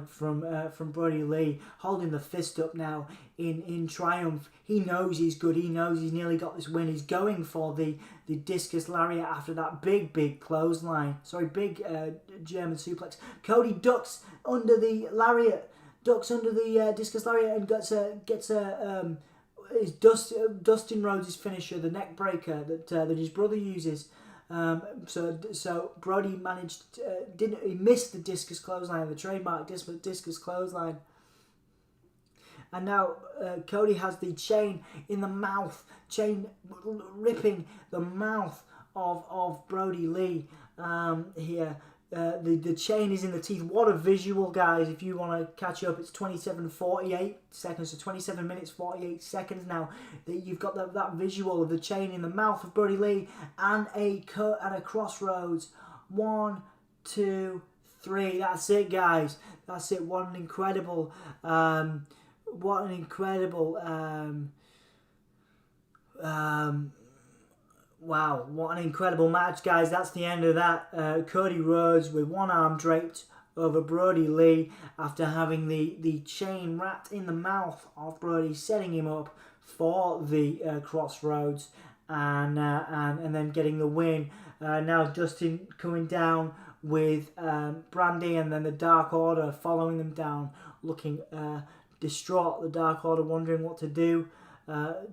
from Brodie Lee, holding the fist up now in triumph. He knows he's good. He knows he's nearly got this win. He's going for the discus lariat after that big clothesline. Sorry, big German suplex. Cody ducks under the lariat. Ducks under the discus lariat and gets is Dustin Rhodes' finisher, the neck breaker that his brother uses. So Brodie he missed the discus clothesline, the trademark discus clothesline. And now Cody has the chain in the mouth, ripping the mouth of Brodie Lee here. The chain is in the teeth. What a visual, guys. If you want to catch up, it's 27:48 seconds, so 27 minutes 48 seconds now. You've got that visual of the chain in the mouth of Brodie Lee and a crossroads. 1, 2, 3. That's it, guys. That's it. What an incredible wow, what an incredible match, guys. That's the end of that. Cody Rhodes with one arm draped over Brodie Lee after having the chain wrapped in the mouth of Brodie, setting him up for the crossroads and then getting the win. Now Dustin coming down with Brandy and then the Dark Order following them down, looking distraught. The Dark Order wondering what to do.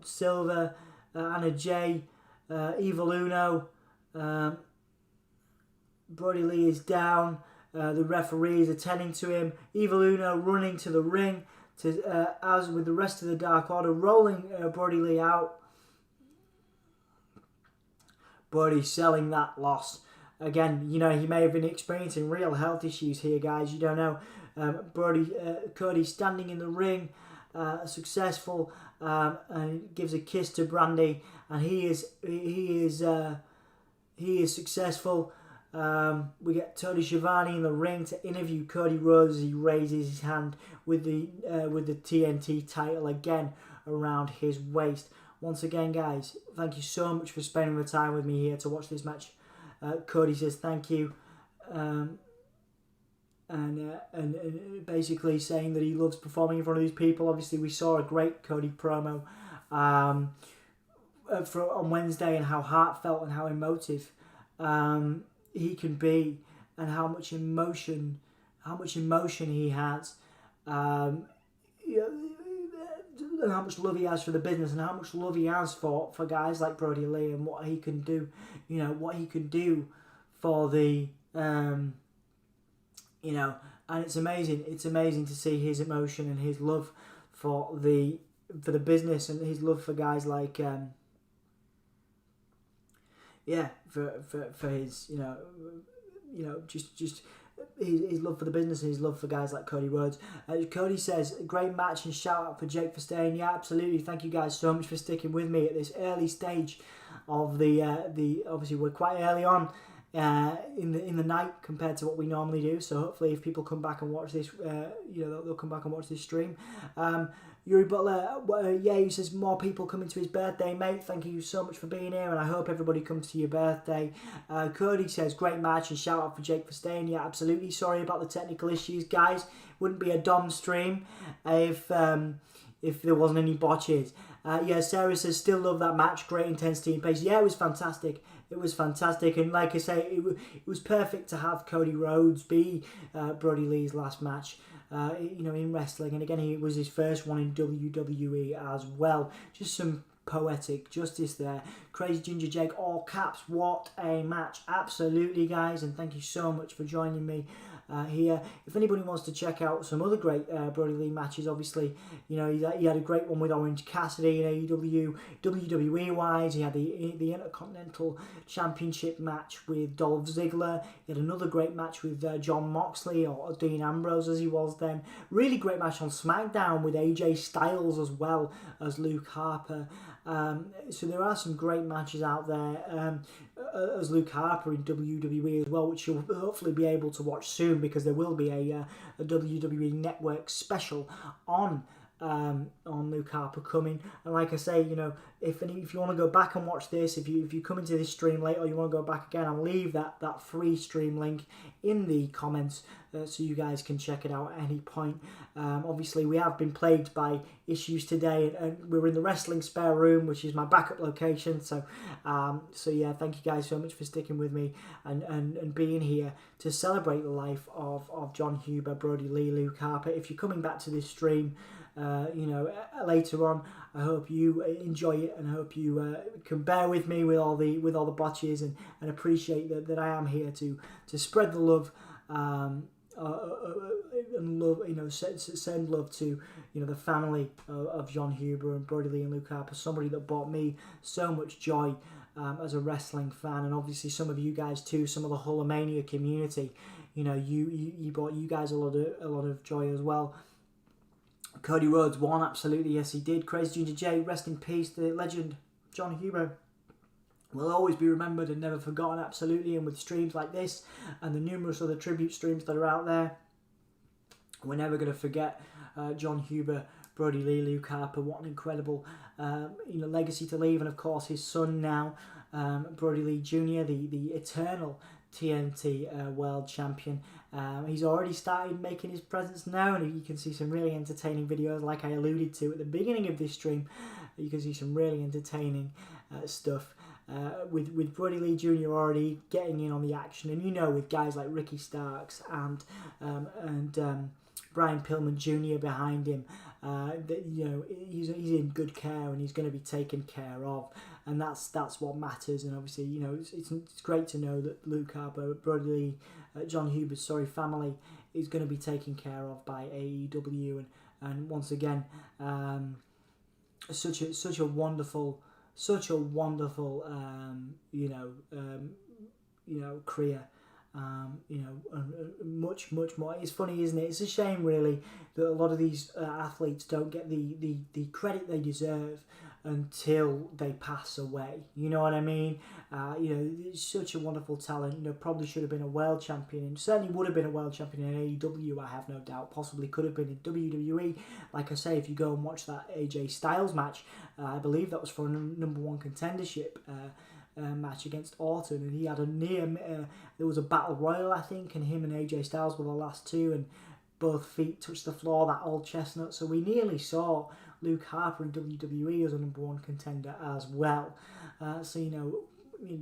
Silver, Anna Jay, Evil Uno, Brodie Lee is down. The referee is attending to him. Evil Uno running to the ring, as with the rest of the Dark Order, rolling Brodie Lee out. Brodie selling that loss. Again, he may have been experiencing real health issues here, guys. You don't know. Cody standing in the ring, successful, and gives a kiss to Brandy, and he is successful. We get Tony Schiavone in the ring to interview Cody Rhodes as he raises his hand with the TNT title again. around his waist. Once again, guys, thank you so much for spending the time with me here to watch this match. Cody says thank you, and basically saying that he loves performing in front of these people. Obviously, we saw a great Cody promo on Wednesday, and how heartfelt and how emotive he can be, and how much emotion he has, and how much love he has for the business, and how much love he has for guys like Brodie Lee, and what he can do, what he can do for the, and it's amazing. It's amazing to see his emotion and his love for the business, and his love for guys like, for his, just his love for the business and his love for guys like Cody Rhodes. Cody says, great match, and shout out for Jake for staying. Yeah, absolutely. Thank you guys so much for sticking with me at this early stage of the obviously we're quite early on in the night compared to what we normally do. So hopefully, if people come back and watch this, they'll come back and watch this stream. Yuri Butler, he says more people coming to his birthday, mate. Thank you so much for being here, and I hope everybody comes to your birthday. Cody says great match, and shout out for Jake for staying. Yeah, absolutely. Sorry about the technical issues, guys. Wouldn't be a Dom stream if there wasn't any botches. Sarah says still love that match. Great intensity and pace. Yeah, it was fantastic. It was fantastic, and like I say, it was perfect to have Cody Rhodes be Brodie Lee's last match, in wrestling. And again, it was his first one in WWE as well. Just some poetic justice there. Crazy Ginger Jake, all caps. What a match! Absolutely, guys, and thank you so much for joining me here. If anybody wants to check out some other great Brodie Lee matches, obviously, he had a great one with Orange Cassidy in AEW. WWE wise, he had the Intercontinental Championship match with Dolph Ziggler. He had another great match with Jon Moxley, or Dean Ambrose as he was then. Really great match on SmackDown with AJ Styles as well as Luke Harper. So there are some great matches out there as Luke Harper in WWE as well, which you'll hopefully be able to watch soon, because there will be a WWE Network special on Luke Harper coming. And like I say, if you want to go back and watch this, if you come into this stream late or you want to go back again, I'll leave that free stream link in the comments so you guys can check it out at any point. Obviously, we have been plagued by issues today, and we're in the wrestling spare room, which is my backup location. So yeah, thank you guys so much for sticking with me and being here to celebrate the life of Jon Huber, Brodie Lee, Luke Harper. If you're coming back to this stream, later on, I hope you enjoy it, and I hope you can bear with me with all the botches, and appreciate that I am here to spread the love, and love, send love to the family of Jon Huber and Brodie Lee and Luke Harper, somebody that brought me so much joy as a wrestling fan, and obviously some of you guys too, some of the Hulkamania community. You brought you guys a lot of joy as well. Cody Rhodes won, absolutely, yes he did. Crazy Ginger J, rest in peace. The legend Jon Huber will always be remembered and never forgotten, absolutely. And with streams like this and the numerous other tribute streams that are out there, we're never going to forget Jon Huber, Brodie Lee, Luke Harper. What an incredible legacy to leave. And of course his son now, Brodie Lee Jr., the eternal TNT World Champion. He's already started making his presence known, and you can see some really entertaining videos, like I alluded to at the beginning of this stream. You can see some really entertaining stuff with Brodie Lee Jr. already getting in on the action, and with guys like Ricky Starks and Brian Pillman Jr. behind him, he's in good care, and he's going to be taken care of, and that's what matters. And obviously, it's great to know that Luke Harper, Brodie Lee, Jon Huber's family is going to be taken care of by AEW, and once again, such a wonderful career. Much more. It's funny, isn't it? It's a shame, really, that a lot of these athletes don't get the credit they deserve until they pass away. You know what I mean? He's such a wonderful talent. Probably should have been a world champion, and certainly would have been a world champion in AEW, I have no doubt. Possibly could have been in WWE. Like I say, if you go and watch that AJ Styles match, I believe that was for a number one contendership match against Orton, and he had a there was a battle royal, I think, and him and AJ Styles were the last two, and both feet touched the floor, that old chestnut. So we nearly saw Luke Harper in WWE as a number one contender as well.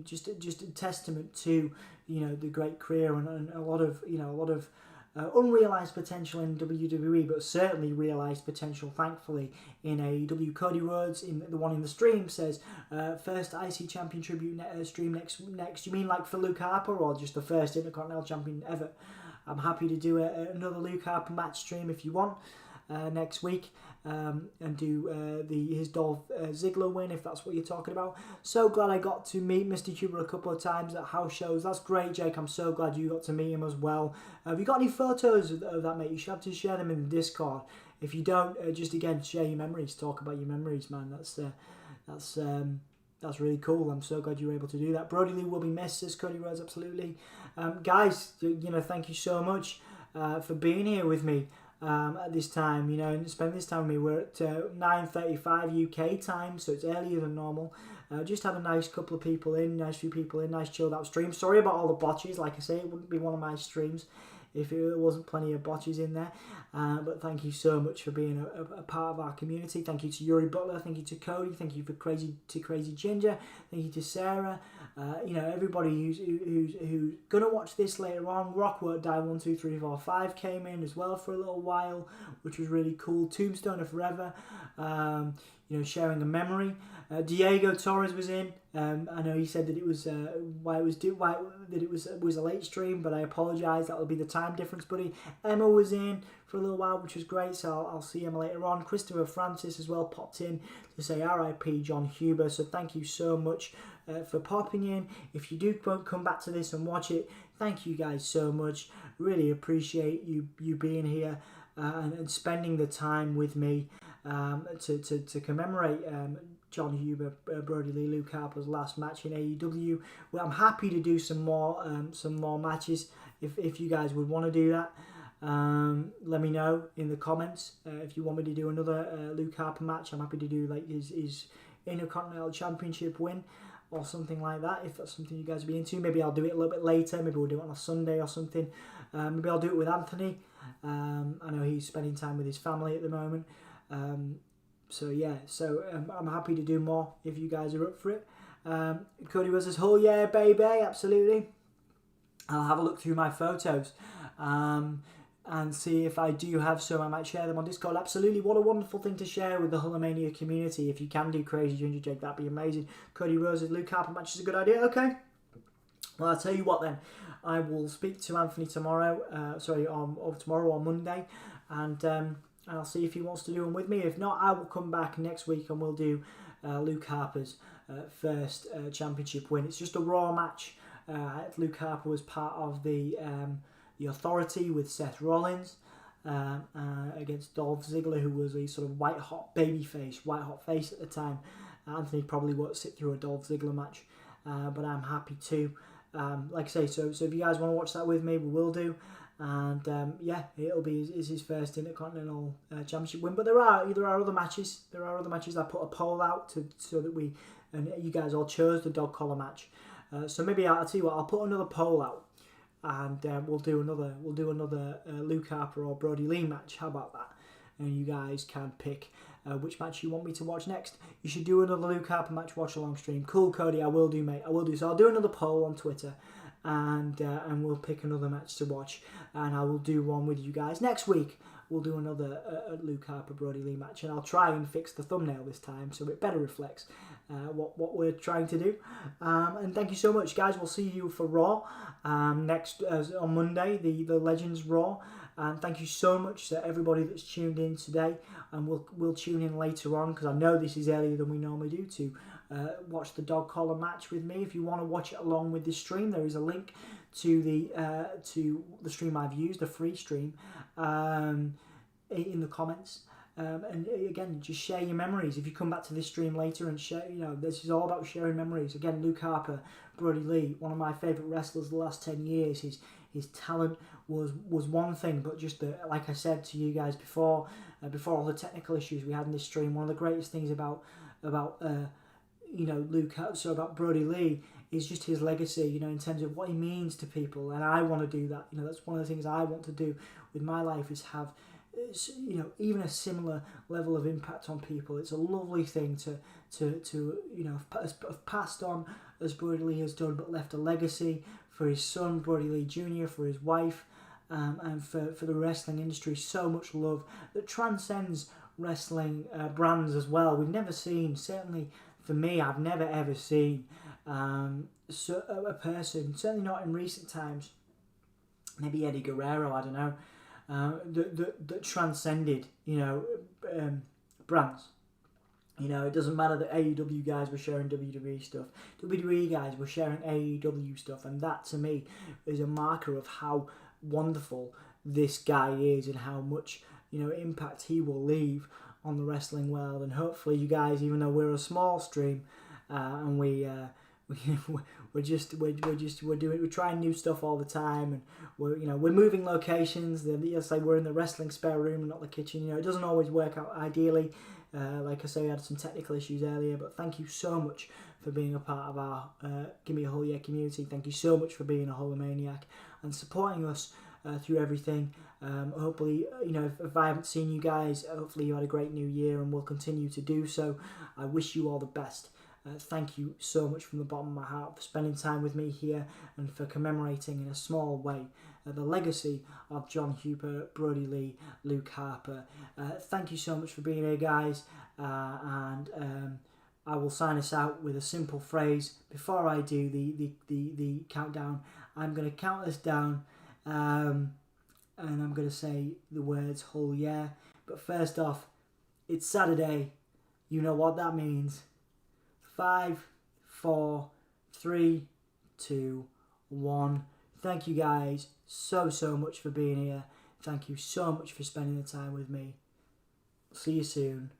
Just a testament to the great career and a lot of unrealized potential in WWE, but certainly realized potential, thankfully, in AEW. Cody Rhodes, in the one in the stream, says first IC Champion tribute stream next. You mean like for Luke Harper, or just the first Intercontinental Champion ever? I'm happy to do another Luke Harper match stream if you want next week, and do his Dolph Ziggler win, if that's what you're talking about. So glad I got to meet Mr. Huber a couple of times at house shows. That's great, Jake. I'm so glad you got to meet him as well. Have you got any photos of that, mate? You should have to share them in the Discord. If you don't, just again share your memories. Talk about your memories, man. That's really cool. I'm so glad you were able to do that. Brodie Lee will be missed, says Cody Rhodes, absolutely. Guys, thank you so much for being here with me at this time, and spend this time with me. We're at 9:35 UK time, so it's earlier than normal. Just had a nice couple of people in, nice chilled out stream. Sorry about all the botches. Like I say, it wouldn't be one of my streams if there wasn't plenty of botches in there. But thank you so much for being a part of our community. Thank you to Yuri Butler. Thank you to Cody. Thank you for Crazy Ginger. Thank you to Sarah. Everybody who's gonna watch this later on. Rock Won't Die 1 2 3 4 5 came in as well for a little while, which was really cool. Tombstone of Forever, sharing a memory. Diego Torres was in. I know he said that it was it was a late stream, but I apologise. That will be the time difference, buddy. Emma was in for a little while, which was great. So I'll see Emma later on. Christopher Francis as well popped in to say R.I.P. Jon Huber. So thank you so much for popping in. If you do come back to this and watch it, thank you guys so much. Really appreciate you being here and spending the time with me to commemorate Jon Huber, Brodie Lee, Luke Harper's last match in AEW. Well, I'm happy to do some more matches if you guys would want to do that. Let me know in the comments if you want me to do another Luke Harper match. I'm happy to do like his Intercontinental Championship win or something like that, if that's something you guys would be into. Maybe I'll do it a little bit later. Maybe we'll do it on a Sunday or something. Maybe I'll do it with Anthony. I know he's spending time with his family at the moment. I'm happy to do more if you guys are up for it. Cody Rhodes says, "Oh yeah, baby, absolutely." I'll have a look through my photos and see if I do have some. I might share them on Discord. Absolutely, what a wonderful thing to share with the Hulkamania community. If you can do Crazy Ginger Jake, that'd be amazing. Cody Rhodes' Luke Harper match is a good idea. Okay. Well, I'll tell you what then. I will speak to Anthony tomorrow. Tomorrow or Monday, and I'll see if he wants to do them with me. If not, I will come back next week and we'll do Luke Harper's first championship win. It's just a Raw match. Luke Harper was part of the Authority with Seth Rollins against Dolph Ziggler, who was a sort of white hot face at the time. Anthony probably won't sit through a Dolph Ziggler match, but I'm happy to. Like I say, so if you guys want to watch that with me, we will do. And it'll be his first Intercontinental Championship win. But there are other matches. I put a poll out so that you guys all chose the dog collar match. So maybe I'll tell you what, I'll put another poll out, and we'll do another Luke Harper or Brodie Lee match. How about that? And you guys can pick which match you want me to watch next. You should do another Luke Harper match watch along stream. Cool, Cody. I will do, mate. I will do. So I'll do another poll on Twitter, and we'll pick another match to watch, and I will do one with you guys next week. We'll do another Luke Harper Brodie Lee match, and I'll try and fix the thumbnail this time so it better reflects what we're trying to do. And thank you so much, guys. We'll see you for Raw next on Monday, the Legends Raw. And thank you so much to everybody that's tuned in today, and we'll tune in later on, because I know this is earlier than we normally do, to watch the dog collar match with me. If you want to watch it along with this stream, there is a link to the stream I've used, a free stream, in the comments. And again, just share your memories. If you come back to this stream later and share, this is all about sharing memories. Again, Luke Harper, Brodie Lee, one of my favourite wrestlers the last 10 years. His talent was one thing, but just like I said to you guys before all the technical issues we had in this stream, one of the greatest things about Luke, so about Brodie Lee, is just his legacy, in terms of what he means to people. And I want to do that. That's one of the things I want to do with my life, is have, even a similar level of impact on people. It's a lovely thing to have passed on as Brodie Lee has done, but left a legacy for his son, Brodie Lee Jr., for his wife, and for the wrestling industry. So much love that transcends wrestling brands as well. We've never seen, certainly for me, I've never ever seen a person, certainly not in recent times, maybe Eddie Guerrero, I don't know, that transcended, brands. It doesn't matter that AEW guys were sharing WWE stuff. WWE guys were sharing AEW stuff, and that to me is a marker of how wonderful this guy is and how much impact he will leave on the wrestling world. And hopefully, you guys, even though we're a small stream and we're trying new stuff all the time, and we're moving locations. Yes, we're in the wrestling spare room and not the kitchen. It doesn't always work out ideally. Like I say, we had some technical issues earlier, but thank you so much for being a part of our Gimme a Whole Yeah community. Thank you so much for being a Hulkamaniac and supporting us through everything. Hopefully, if I haven't seen you guys, hopefully you had a great new year and will continue to do so. I wish you all the best. Thank you so much from the bottom of my heart for spending time with me here and for commemorating in a small way the legacy of Jon Huber, Brodie Lee, Luke Harper. Thank you so much for being here, guys, and I will sign us out with a simple phrase. Before I do the countdown, I'm going to count us down, and I'm going to say the words "whole yeah." But first off, it's Saturday. You know what that means. 5, 4, 3, 2, 1. Thank you guys so much for being here. Thank you so much for spending the time with me. See you soon.